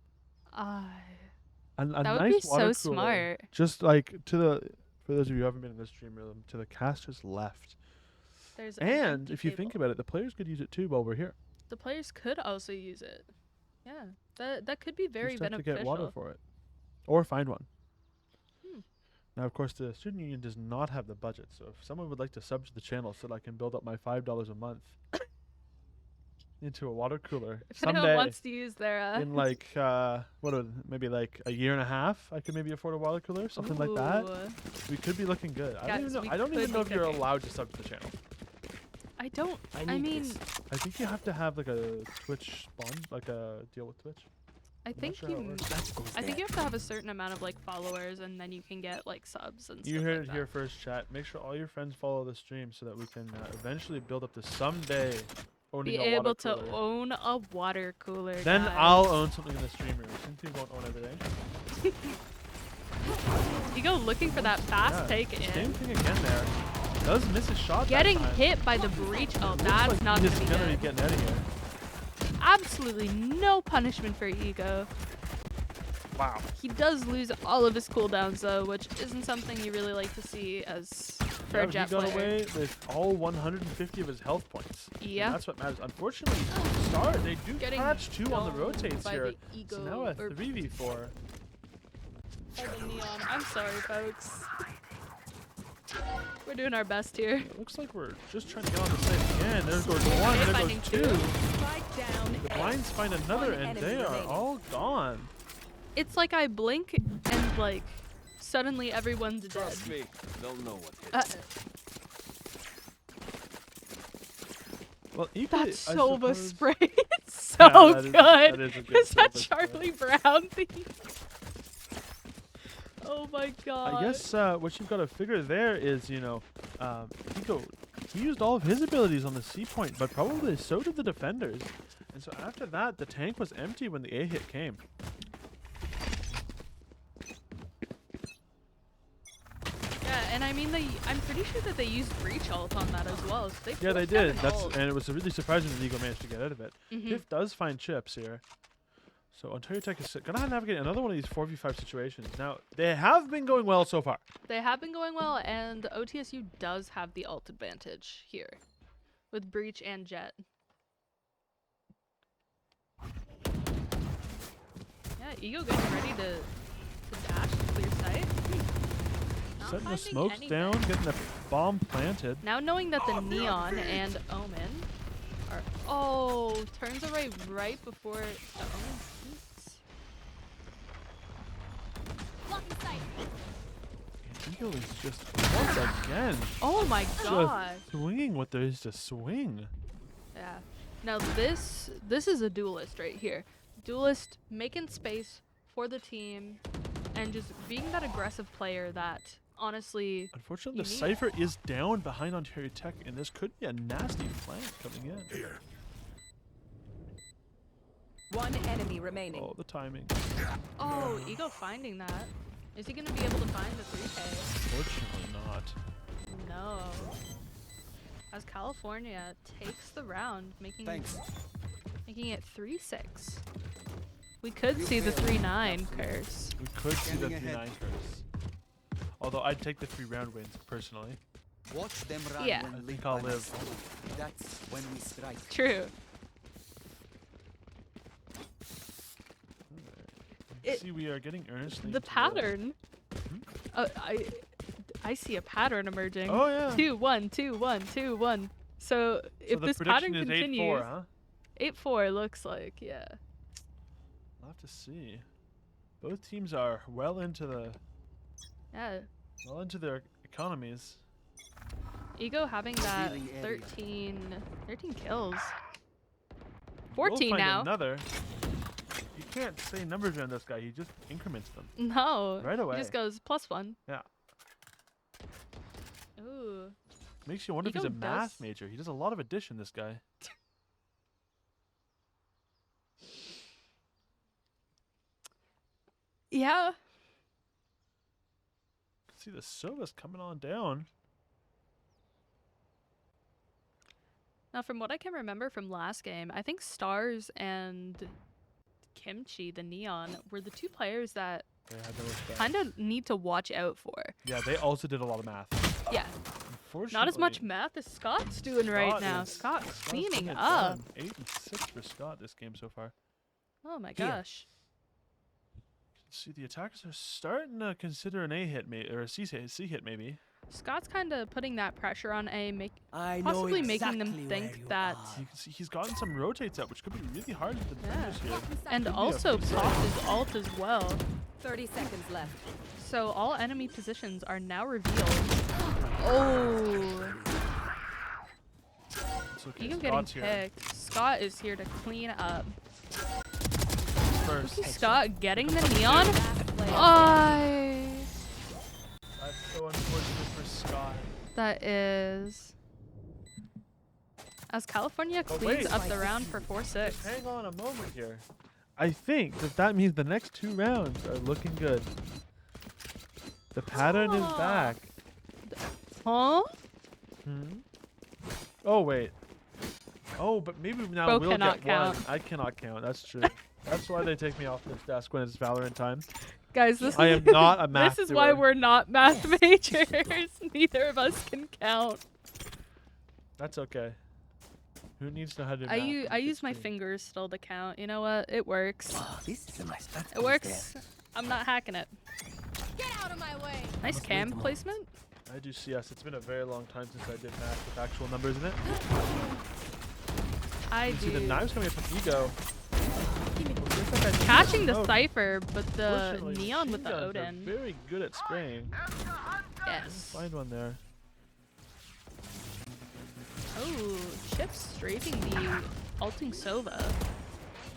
And a That would nice be water so cooler, smart. just like to the, for those of you who haven't been in the stream room, to the casters left. There's an And empty if you think table. about it, the players could use it too while we're here. The players could also use it. Yeah, that could be very Just have to beneficial. get water for it, or find one. Hmm. Now, of course, the student union does not have the budget, so if someone would like to sub to the channel so that I can build up my $5 a month into a water cooler If anyone someday, wants to use their in like maybe like a year and a half, I could maybe afford a water cooler, something like that. Ooh. We could be looking good. I don't Guys, even know. we I don't could even know be if you're cooking. allowed to sub to the channel. I mean, I think you have to have like a Twitch spawn, like a deal with Twitch. I not think sure how it works. I think you have to have a certain amount of like followers, and then you can get like subs and You stuff heard like it that. here first, chat. Make sure all your friends follow the stream so that we can eventually build up to someday owning Be a water able to cooler. own a water cooler. Then guys. I'll own something in the stream room. Since we won't own everything. You go looking for that fast Yeah, take Same in. thing again there. Does miss his shot. Getting that time. hit by the breach. Oh, Looks that's like not he gonna is be gonna be good. getting out of here. Absolutely no punishment for Ego. Wow. He does lose all of his cooldowns though, which isn't something you really like to see as for Yeah, a jet he got player. away with all 150 of his health points. And Yeah. that's what matters. Unfortunately, Star, they do Getting catch 2 on the domed rotates by here. the Ego, So now a or 3v4. by the Neon. I'm sorry, folks. We're doing our best here. It looks like we're just trying to get on the site again. There goes one, Okay, there finding goes two. 2. Spike down The A. blinds find another, One and enemy they are remaining. all gone. It's like I blink and like suddenly everyone's dead. Trust me, they'll know what hit. Well, equally, That I Sova suppose- spray is so Yeah, that is- good. that is a good Is that Sova spray. Charlie Brown thing? Oh my god. I guess what you've got to figure there is, you know, he used all of his abilities on the C point, but probably so did the defenders. And so after that, the tank was empty when the A hit came. Yeah, and I mean I'm pretty sure that they used breach ult on that as well. So Yeah, they forced down did. an That's ult. and it was really surprising that Eagle managed to get out of it. Mhm. Piff does find chips here. So Ontario Tech is gonna navigate another one of these 4v5 situations. Now they have been going well so far. They have been going well, and OTSU does have the ult advantage here with breach and jet. Yeah, Ego getting ready to dash to clear sight. Not Setting the finding smokes anything. down, getting the bomb planted. Now knowing that the Neon and Omen are... Oh, turns away right before the Omen peeks. Eagle is just once again Oh my god. swinging what there is to swing. Yeah. Now this is a duelist right here. Duelist making space for the team and just being that aggressive player that honestly, Unfortunately, the You need- Cypher is down behind Ontario Tech, and this could be a nasty flank coming in. One enemy remaining. Oh, the timing. oh, Ego finding that. Is he gonna be able to find the 3K? Fortunately not. No. As California takes the round, making it 3-6. We could see the 3-9 curse. We could see the Scanning 3-9 ahead. curse. Although I'd take the 3-round wins, personally. Watch them run Yeah. when I lit think by I'll my live. side. That's when we strike. True. It- See, we are getting earnestly. The into pattern. I see a pattern emerging. Oh, yeah. 2-1, 2-1, 2-1. So if the this prediction pattern is continues, 8-4, huh? 8-4 looks like, yeah. We'll have to see. Both teams are well into Yeah. their economies. Ego having that Revealing area. 13 kills. We'll 14 find now. Another. You can't say numbers around this guy. He just increments them. No. Right away. He just goes +1. Yeah. Ooh. Makes you wonder if he's a Ego math does- major. He does a lot of addition, this guy. Yeah. See, the Silva's coming on down. Now, from what I can remember from last game, I think Stars and Kimchi, the Neon, were the two players that They had the most kind of need to watch out for. Yeah, they also did a lot of math. Yeah. Unfortunately, Not as much math as Scott's doing right Scott now. is- Scott Scott's cleaning getting it up. done. 8 and 6 for Scott this game so far. Oh my Here. gosh. See, the attackers are starting to consider an A hit, or a C hit maybe. Scott's kind of putting that pressure on A, I possibly know making them exactly think where you that- are. You can see he's gotten some rotates out, which could be really hard for the defenders here. and Could be a also free popped save. his ult as well. 30 seconds left. So all enemy positions are now revealed. Oh, It's okay. Ego getting Scott's here. picked. Scott is here to clean up. First. Scott getting the Comes up neon. big. That's so unfortunate for Scott. That is. As California Oh, cleans wait. up the round for 4-6. Hang on a moment here. I think that means the next 2 rounds are looking good. The pattern is Ah. back. Huh? Hmm? Oh, wait. Oh, but maybe now Bro we'll cannot get one. count. I cannot count. That's true. That's why they take me off this desk when it's Valorant time. Guys, this I is am not a math this is why doer. we're not math majors. Neither of us can count. That's okay. Who needs to know how to do I math use on I a big use my screen? fingers still to count. You know what? It works. Oh, this is a nice It works. I'm not hacking it. Get out of my way. Nice Must wait cam a moment. placement. I do CS. It's been a very long time since I did math with actual numbers in it. I You see the do. knives coming up from Ego. Catching the Oh, Cypher, but the fortunately, Neon with the machine guns are Odin. very good at spraying. Yes. Find one there. Oh, Chip strafing the ulting Sova.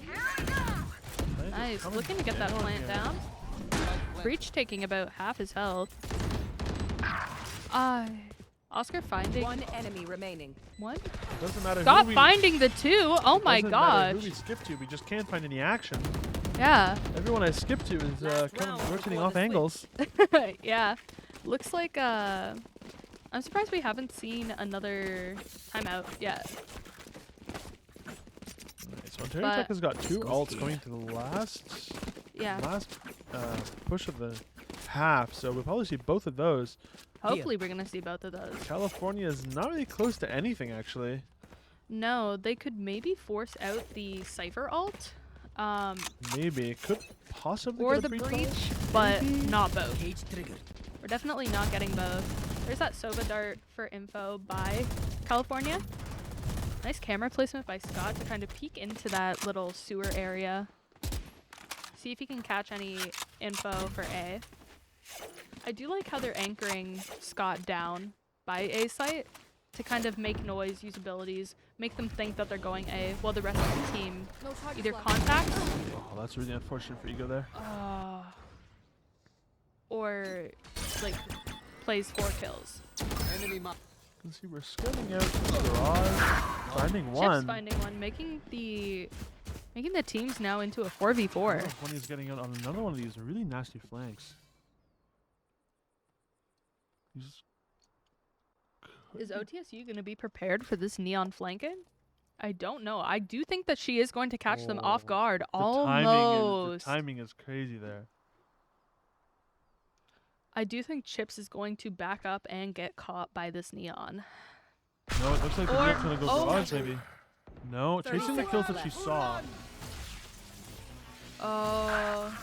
Knives are Nice. coming Looking to get that plant here. down. Breach taking about half his health. Oscar finding One enemy remaining. one. Doesn't matter Scott who we, finding the 2. Oh my doesn't matter gosh. who we skip to, we just can't find any action. Yeah. Everyone I skip to is Last kind round of rotating before off the angles. Yeah. Looks like I'm surprised we haven't seen another timeout yet. Alright, so Ontario But- Tech has got 2 go ults here. going to the last Yeah. push of the half, so we'll probably see both of those. Hopefully we're gonna see both of those. California is not really close to anything, actually. No, they could maybe force out the Cypher ult. Maybe. Could possibly Or get the a breach breach, ult? but Maybe. not both. Cage triggered. We're definitely not getting both. There's that Sova dart for info by California. Nice camera placement by Scott to kind of peek into that little sewer area. See if he can catch any info for A. I do like how they're anchoring Scott down by A site to kind of make noise, use abilities, make them think that they're going A, while the rest of the team No target either left. contacts Oh, that's really unfortunate for Ego there. or like plays 4 kills. Enemy mark. Let's see, we're scanning out the garage, finding Chips one. finding one, making the teams now into a 4v4. When he's getting out on another one of these really nasty flanks. Is OTSU going to be prepared for this neon flanking? I don't know. I do think that she is going to catch them off Oh, guard. The Almost. timing is crazy there. I do think Chips is going to back up and get caught by this neon. No, it looks like the Or- neon's gonna go oh. garage maybe. No, 30 chasing the kills that she seconds saw. Oh.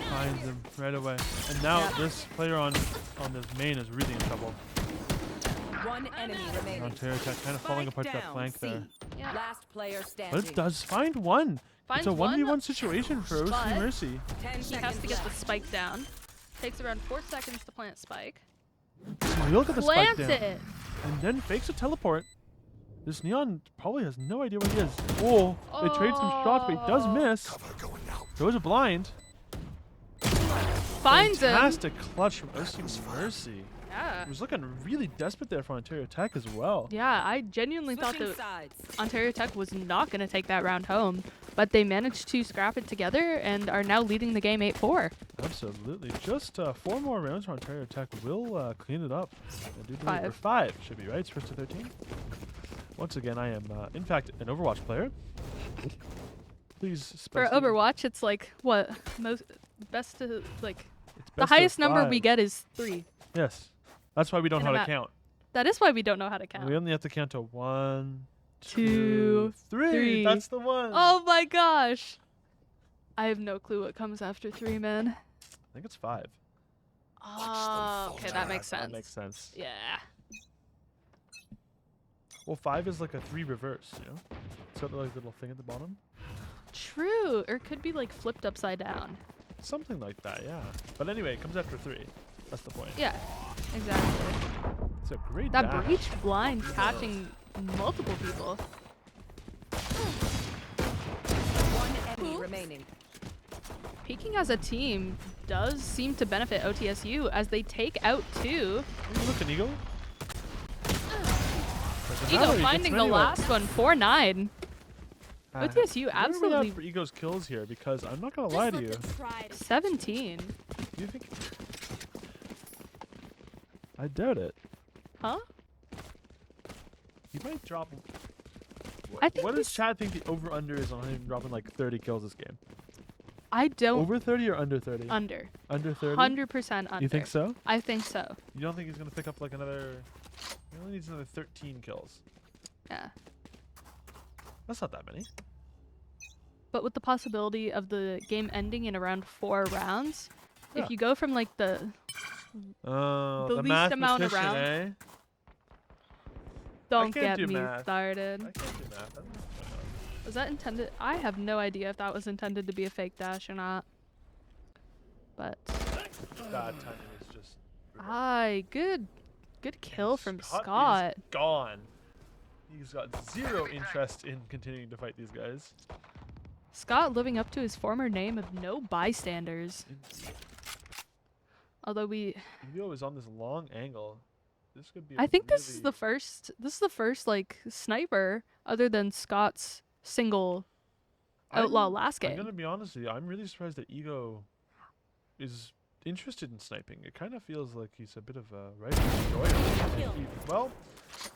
Finds him right away. And now Yep. this player on this main is really in trouble. One enemy remaining. Ontario Tech kind of falling apart that down, flank C. there. Yeah. Last player But standing. it does find one. Finds It's a one, 1v1 situation for OC but- Mercy. 10 He seconds has to get the left. spike down. Takes around 4 seconds to plant spike. He'll get the spike Plants down. it! And then fakes a teleport. This Neon probably has no idea where he is. Oh, they trade some shots, but he does Oh. miss. Throws a blind. Finds him! Fantastic clutch from OC Mercy. Yeah. He was looking really desperate there for Ontario Tech as well. Yeah, I genuinely thought Switching that sides. Ontario Tech was not going to take that round home, but they managed to scrap it together and are now leading the game 8-4. Absolutely. Just 4 more rounds for Ontario Tech will clean it up. I do believe 5. or 5 should be right. It's first to 13. Once again, I am, in fact, an Overwatch player. Please. For specify- Overwatch, it's like, what? Best to, like, it's the best of highest number we 5. get is 3. Yes. That's why we don't In know a how to map. count. That is why we don't know how to count. We only have to count to 1, 2, 3. 3. That's the one. Oh my gosh! I have no clue what comes after 3, man. I think it's 5. Oh, okay, that makes sense. That makes sense. Yeah. Well, 5 is like a 3 reverse, you know? It's got like a little thing at the bottom. True, or it could be like flipped upside down. Something like that, yeah. But anyway, it comes after 3. That's the point. Yeah, exactly. It's a great That dash. breach blind catching multiple people. One enemy remaining. Peaking as a team does seem to benefit OTSU as they take out 2. Look at Eagle. Doesn't Ego matter, he finding gets the anyway. last one, 4-9. OTSU Where are we absolutely at for Ego's kills here? Because I'm not gonna lie to you. 17. Do you think? I doubt it. Huh? He might drop. I think What does he's- Chad think the over/under is on him dropping like 30 kills this game? I don't. Over 30 or under 30? Under. Under 30. 100% under. You think so? I think so. You don't think he's gonna pick up like another? He only needs another 13 kills. Yeah. That's not that many. But with the possibility of the game ending in around 4 rounds, Yeah. if you go from like the Oh, The the least amount of mathematician, rounds. eh? don't can't get do me math. started. I can't do math. I don't know. Was that intended? I have no idea if that was intended to be a fake dash or not. But That timing is just. brutal. aye, good kill And from is Scott. Gone. He's got 0 interest in continuing to fight these guys. Scott living up to his former name of no bystanders. Although Ego is on this long angle. This could be. I think this is really- the first. This is the first like sniper other than Scott's single outlaw I'm- last I'm game. gonna be honest with you. I'm really surprised that Ego is interested in sniping. It kind of feels like he's a bit of a rifle enjoyer. Well,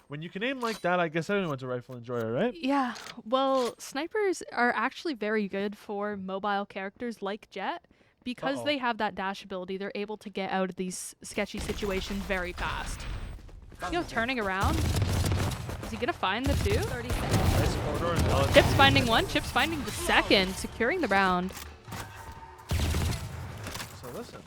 when you can aim like that, I guess everyone's a rifle enjoyer, right? Yeah. Well, snipers are actually very good for mobile characters like Jet because Uh-oh. they have that dash ability. They're able to get out of these sketchy situations very fast. Yo, turning around. Is he gonna find the 2? 30 seconds. Nice corridor and now it's- Chips finding 1. Chips finding the 2nd, securing the round. So listen,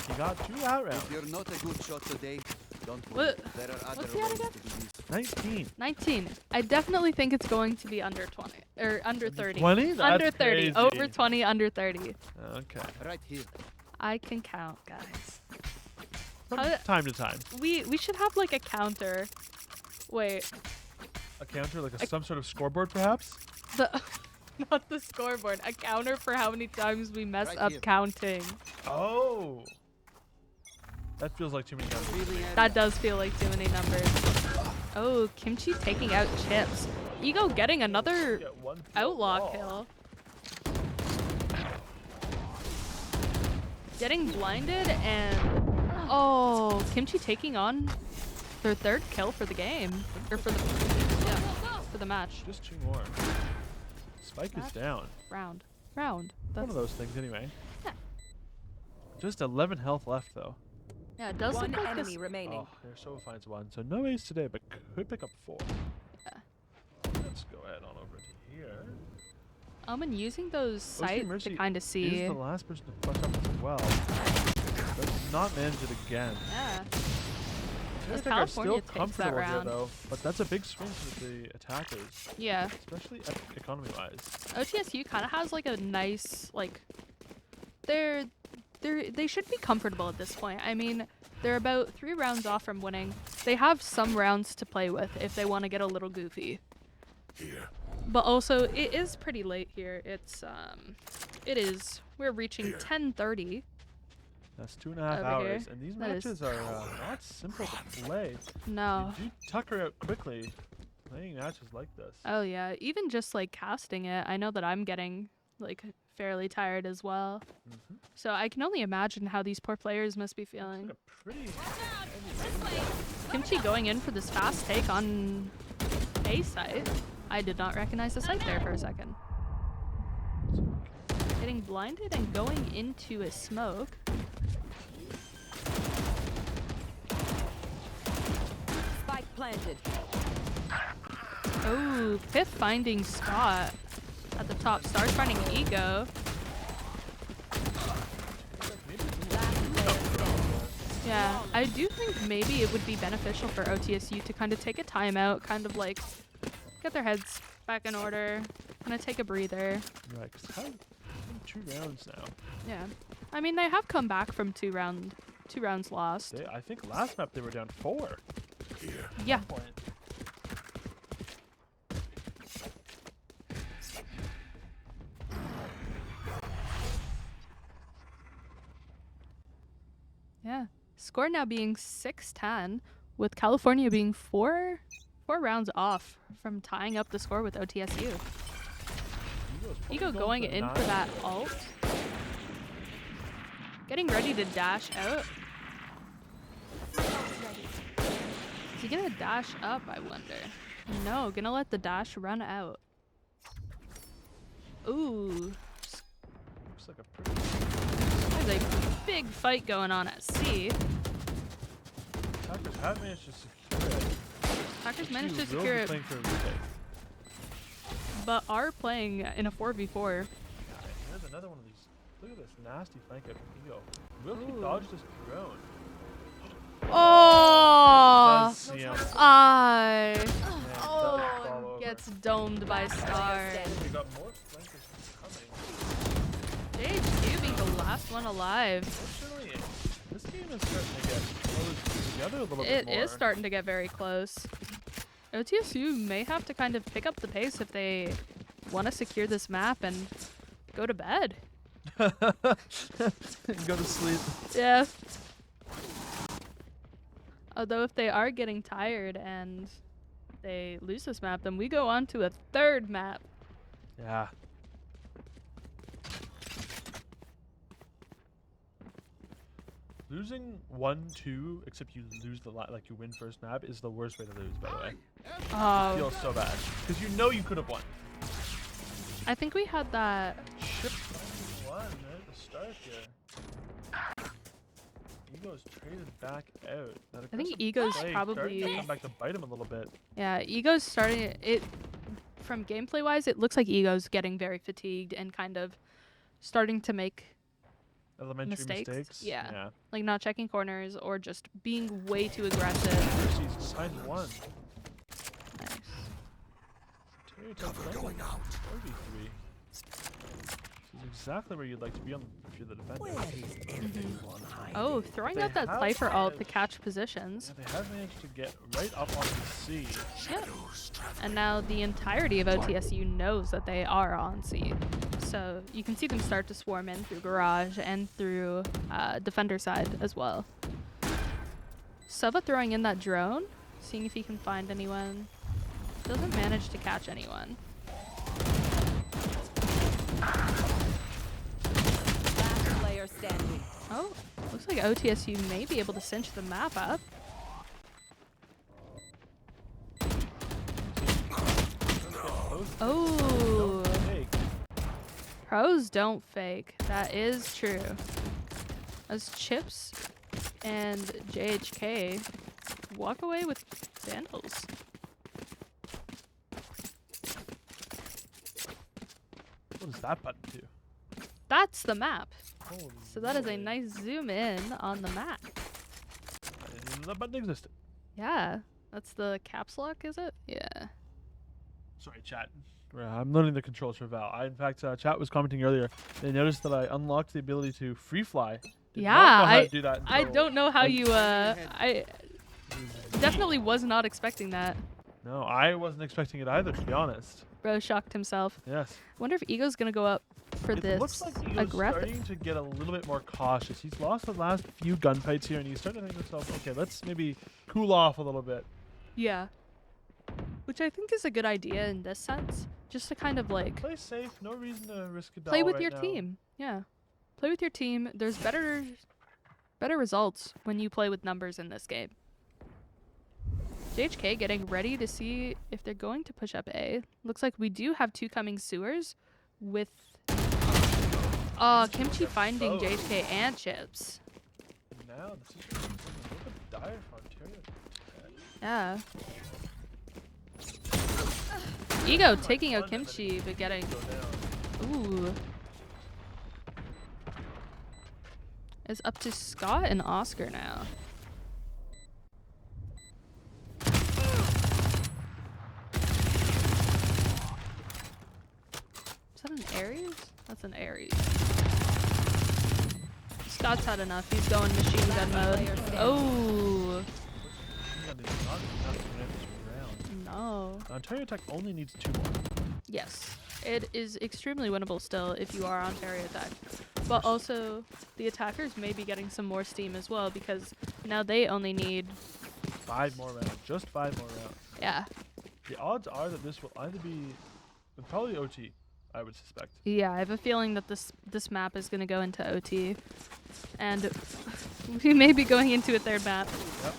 he got 2 that round. If you're not a good shot today, don't What- worry. There are other what's the other ways guy? to do this. 19. 19. I definitely think it's going to be under 20 or under 30. 20? That's Under 30. crazy. Over 20, under 30. Okay. Right here. I can count, guys. From How- time to time. We should have like a counter. Wait, A counter, like some sort of scoreboard, perhaps? the not the scoreboard. A counter for how many times we mess Right up here. counting. Oh. That feels like too many numbers. Revealing area. That does feel like too many numbers. Oh, Kimchi taking out Chips. Ego getting another Get one through a outlaw wall. kill. Getting blinded and oh, Kimchi taking on their third kill for the game or for the for the match. Just 2 more. Spike is down. Round. One That's of those things anyway. Yeah. Just 11 health left though. yeah. It does One look like enemy this. remaining. Oh, Airsoa finds 1. So no ace today, but could pick up 4. Yeah. Let's go ahead on over to here. Omen using those sights to Mercy kind of see. Is the last person to fuck up as well. But not manage it again. Yeah. I As think I'm still California takes that comfortable here round. though, but that's a big swing for the attackers, Yeah. especially economy-wise. OTSU kind of has like a nice like they should be comfortable at this point. I mean, they're about 3 rounds off from winning. They have some rounds to play with if they want to get a little goofy. But also, it is pretty late here. We're reaching 10:30. That's 2.5 Over hours, here. and these That is- matches are not simple to play. No. You do tucker out quickly playing matches like this. Oh yeah, even just like casting it, I know that I'm getting like fairly tired as well. Mhm. So I can only imagine how these poor players must be It's feeling. like a pretty heavy game. Kimchi going in for this fast take on A site. I did not recognize the site there for a second. Getting blinded and going into a smoke. Spike planted. Oh, Piff finding spot at the top. Stars finding Ego. Yeah, I do think maybe it would be beneficial for OTSU to kind of take a timeout, kind of like get their heads back in order, kind of take a breather. Right, 'cause how 2 rounds now. Yeah, I mean they have come back from two rounds lost. I think last map they were down 4. Yeah, Point. yeah. Score now being 6-10, with California being four rounds off from tying up the score with OTSU. Ego going in for that ult. Getting ready to dash out. Is he gonna dash up, I wonder? No, gonna let the dash run out. Ooh, Looks like a pretty. there's a big fight going on at C. Attackers have managed to secure it. Attackers managed OTSU to will secure be it, playing for a retake. but are playing in a 4v4. God, here's another one of these. Look at this nasty flank out from Ego. Will he Ooh. dodge this drone? Oh! Does see him. I Man, does fall over. gets domed by Star. We got more flankers coming. JHQ being the last one alive. Fortunately, this game is starting to get close together a little bit It more. is starting to get very close. OTSU may have to kind of pick up the pace if they want to secure this map and go to bed. Go to sleep. Yeah. Although if they are getting tired and they lose this map, then we go on to a third map. Yeah. Losing 1-2, except you lose the like you win first map, is the worst way to lose. By the way, Oh, feels so bad because you know you could have won. I think we had that. Chip 1 at the start here. Ego's traded back out. That I think aggressive Ego's play probably- starting to come back to bite him a little bit. Yeah, Ego's starting it. From gameplay wise, it looks like Ego's getting very fatigued and kind of starting to make Elementary mistakes. Yeah. like not checking corners or just being way too aggressive. Mercy's behind 1. Nice. Cover going out. 4v3. This is exactly where you'd like to be on if you're the defender. Oh, throwing They out that have Cypher ult to managed- catch positions. Yeah, they have managed to get right up on the C. Yep. And now the entirety of OTSU knows that they are on C. So you can see them start to swarm in through garage and through defender side as well. Sova throwing in that drone, seeing if he can find anyone. Doesn't manage to catch anyone. Last player standing. Oh, looks like OTSU may be able to cinch the map up. Oh, Fake. pros don't fake. That is true. As Chips and JHK walk away with Vandals. What does that button do? That's the map. Holy So that is a moly. nice zoom in on the map. I didn't even know that button existed. Yeah, that's the caps lock, is it? Yeah. Sorry, chat. I'm learning the controls for Val. In fact, chat was commenting earlier. They noticed that I unlocked the ability to free fly. Did Yeah, not know how to do that I until- don't know how I- you, I definitely was not expecting that. No, I wasn't expecting it either, to be honest. Bro shocked himself. Yes. Wonder if Ego's gonna go up for It this looks like he's aggressive. starting to get a little bit more cautious. He's lost the last few gunfights here, and he's starting to think to himself, okay, let's maybe cool off a little bit. Yeah. Which I think is a good idea in this sense. Just to kind of like Play safe. No reason to risk a play dollar with right your now. team. Yeah. Play with your team. There's better results when you play with numbers in this game. JHK getting ready to see if they're going to push up A. Looks like we do have two coming sewers with Kimchi finding Oh. JHK and Chips. Now the situation is looking a little bit dire for Ontario. Yeah. Ego taking out Fun, and then Kimchi but getting go down. ooh. It's up to Scott and Oscar now. Is that an Aries? That's an Aries. Scott's had enough. He's going machine gun mode. Oh Yeah, there's not enough to win this round. no. Ontario Tech only needs 2 more. Yes, it is extremely winnable still if you are Ontario Tech. But also, the attackers may be getting some more steam as well because now they only need, 5 more rounds. Just 5 more rounds. yeah. The odds are that this will either be probably OT, I would suspect. Yeah, I have a feeling that this map is going to go into OT. And we may be going into a third map. Yep.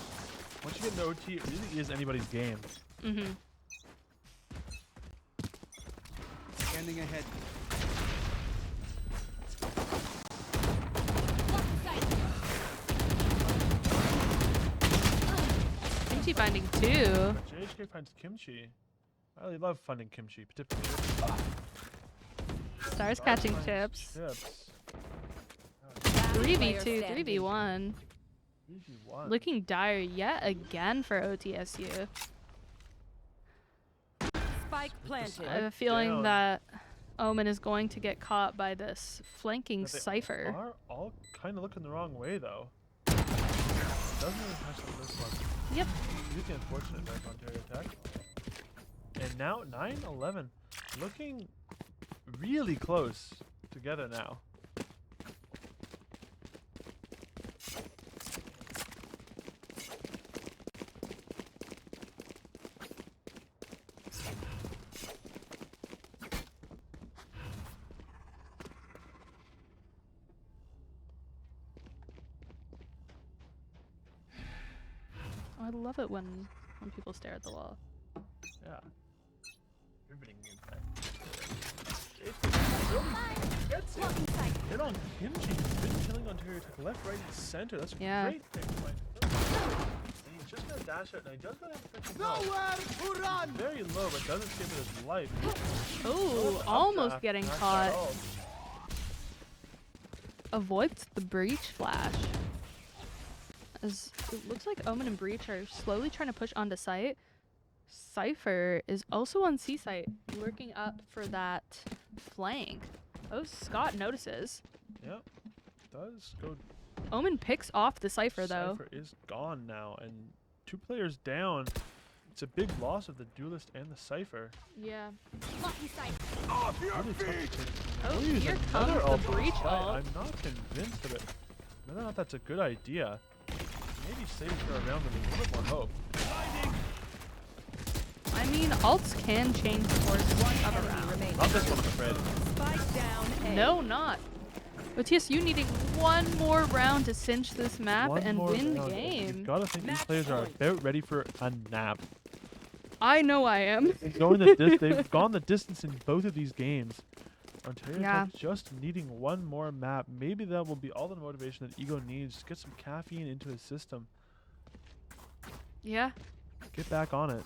Once you get into OT, it really is anybody's game. Mm-hmm. Scanning ahead. Kimchi finding two. But JHK finds Kimchi. I really love finding Kimchi, particularly. Stars Stars catching finds Chips. Chips. 3v2, 3v1. 3v1. Looking dire yet again for OTSU. Spike planted. I have a feeling down. that Omen is going to get caught by this flanking But they Cypher. are all kind of looking the wrong way, though. Doesn't really touch on this one. Yep. Really unfortunate there for Ontario Tech. And now 9-11, looking really close together now. I love it when people stare at the wall. Yeah. Riveting impact. Gets it. Hit on Kimchi. Been killing Ontario Tech left, right, and center. That's a Yeah. great thing. And he's just gonna dash out, and he does gonna inflict Nowhere to run! very low, but doesn't give it his life. Oh, Up almost dash, getting dash caught. at all. Avoids the breach flash. As it looks like Omen and Breach are slowly trying to push onto site. Cypher is also on C site, lurking up for that flank. Oh, Scott notices. Yep. Does go. Omen picks off the Cypher though. Cypher is gone now, and 2 players down. It's a big loss of the Duelist and the Cypher. Yeah. Really tough to take. Oh, We'll use here another comes the ult on breach site. ult. I'm not convinced of it. Whether or not that's a good idea. maybe saves her around with a little bit more hope. I mean, alts can change the course of a round. Not this one, I'm afraid. Spike down A. No, not. OTSU needing one more round to cinch this map One and more win the round, and game. You've got to think these Match players are point. about ready for a nap. I know I am. They've gone the distance in both of these games. Ontario Yeah. Tech just needing one more map. Maybe that will be all the motivation that Ego needs to get some caffeine into his system. Yeah. Get back on it.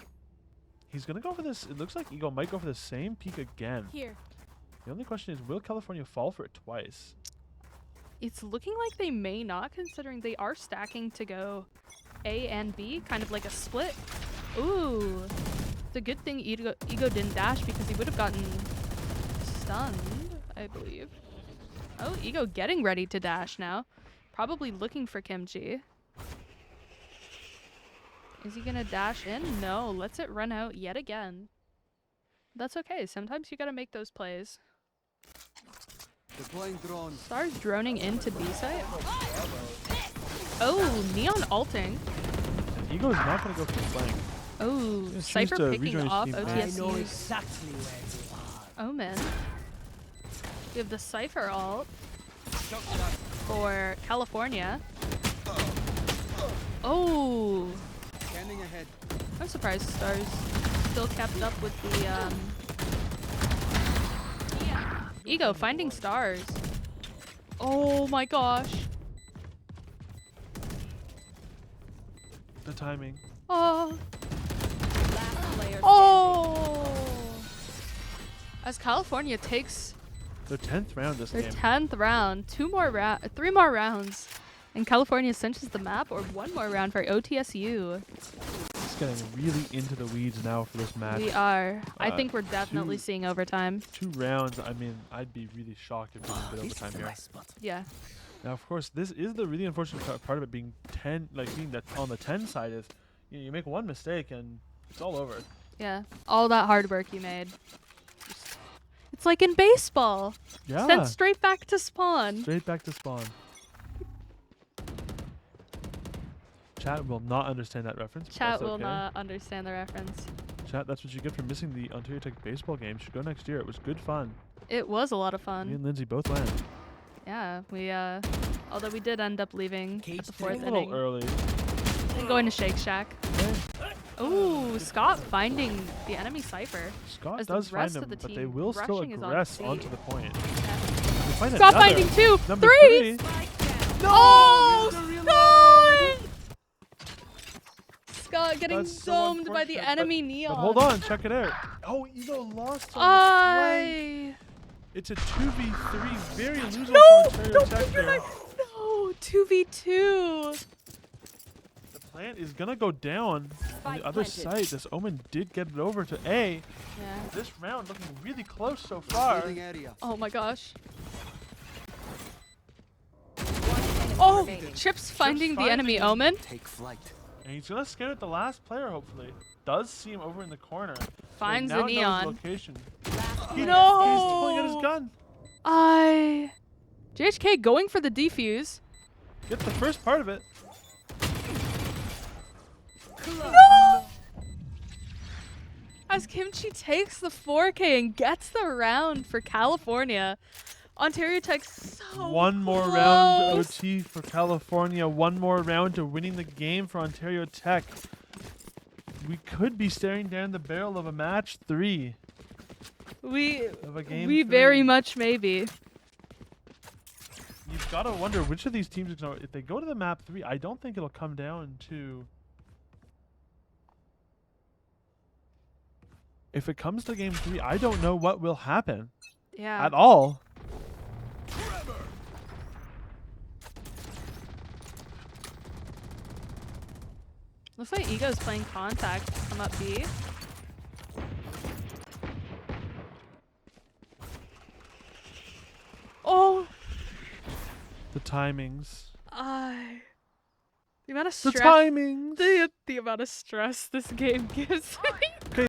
He's going to go for this. It looks like Ego might go for the same peak again. Here. The only question is, will California fall for it twice? It's looking like they may not, considering they are stacking to go A and B, kind of like a split. Ooh. It's a good thing Ego didn't dash because he would have gotten stunned, I believe. Oh, Ego getting ready to dash now. Probably looking for Kimchi. Is he gonna dash in? No, lets it run out yet again. That's okay. Sometimes you gotta make those plays. Deploying drone. Stars droning into B site. Oh, Neon alting. And Ego's not going to go for the flank. Oh, Just choose Cypher to picking rejoin his off team. OTSU's exactly where you are. Omen. We have the Cypher alt Shock shot. for California. Oh, Scanning ahead. I'm surprised Stars still kept up with the Ego finding stars. Oh my gosh. The timing. Oh. Last player Oh. As California takes Their 10th round this their game. 10th round, 3 more rounds, and California cinches the map, or 1 more round for OTSU. It's getting really into the weeds now for this match. We are. I Uh, think we're definitely two- seeing overtime. 2 rounds. I mean, I'd be really shocked if we didn't get overtime here. Yeah. Now, of course, this is the really unfortunate part of it being 10, like being that on the 10 side is, you make one mistake and it's all over. Yeah. All that hard work you made. It's like in baseball. Yeah. Sent straight back to spawn. Straight back to spawn. Chat will not understand that reference. but Chat that's will okay. not understand the reference. Chat, that's what you get for missing the Ontario Tech baseball game. Should go next year. It was good fun. It was a lot of Me fun. and Lindsay both went. Yeah, we although we did end up leaving at the A 4th little inning early. and going to Shake Shack. Ooh, Scott finding the enemy Cypher. Scott As the does find rest them, of the but they team will still rushing is on aggress C. onto the point. Yeah. They find Scott another. finding 2, Number 3. 3. Oh, Scott! Scott getting That's so domed by the unfortunate, enemy Neon. But hold on, check it out. Oh, Ego lost on the flank. It's a 2v3, very losable No! for Ontario No, Tech you're here. like, no! 2v2. The plant is gonna go down on Spike the other planted. side. This Omen did get it over to A. Yeah. This round looking really close so far. Building area. Oh my gosh. One enemy Oh, remaining. Chips finding the finding enemy him. Omen. Take flight. And he's gonna scare at the last player, hopefully. Does see him over in the corner. Finds now the knows neon. location. Last He- player No! He's pulling out his gun. JHK going for the defuse. Gets the first part of it. No! As Kimchi takes the 4K and gets the round for California. Ontario Tech so One more round close. OT for California. One more round to winning the game for Ontario Tech. We could be staring down the barrel of a match 3. We Of a game we 3. very much maybe. You've got to wonder which of these teams is going to... If they go to the map 3, I don't think it'll come down to... If it comes to game 3, I don't know what will happen Yeah. at all. Looks like Ego's playing contact to come up B. Oh, The timings. the amount of The stress. timings. The amount of stress this game gives me.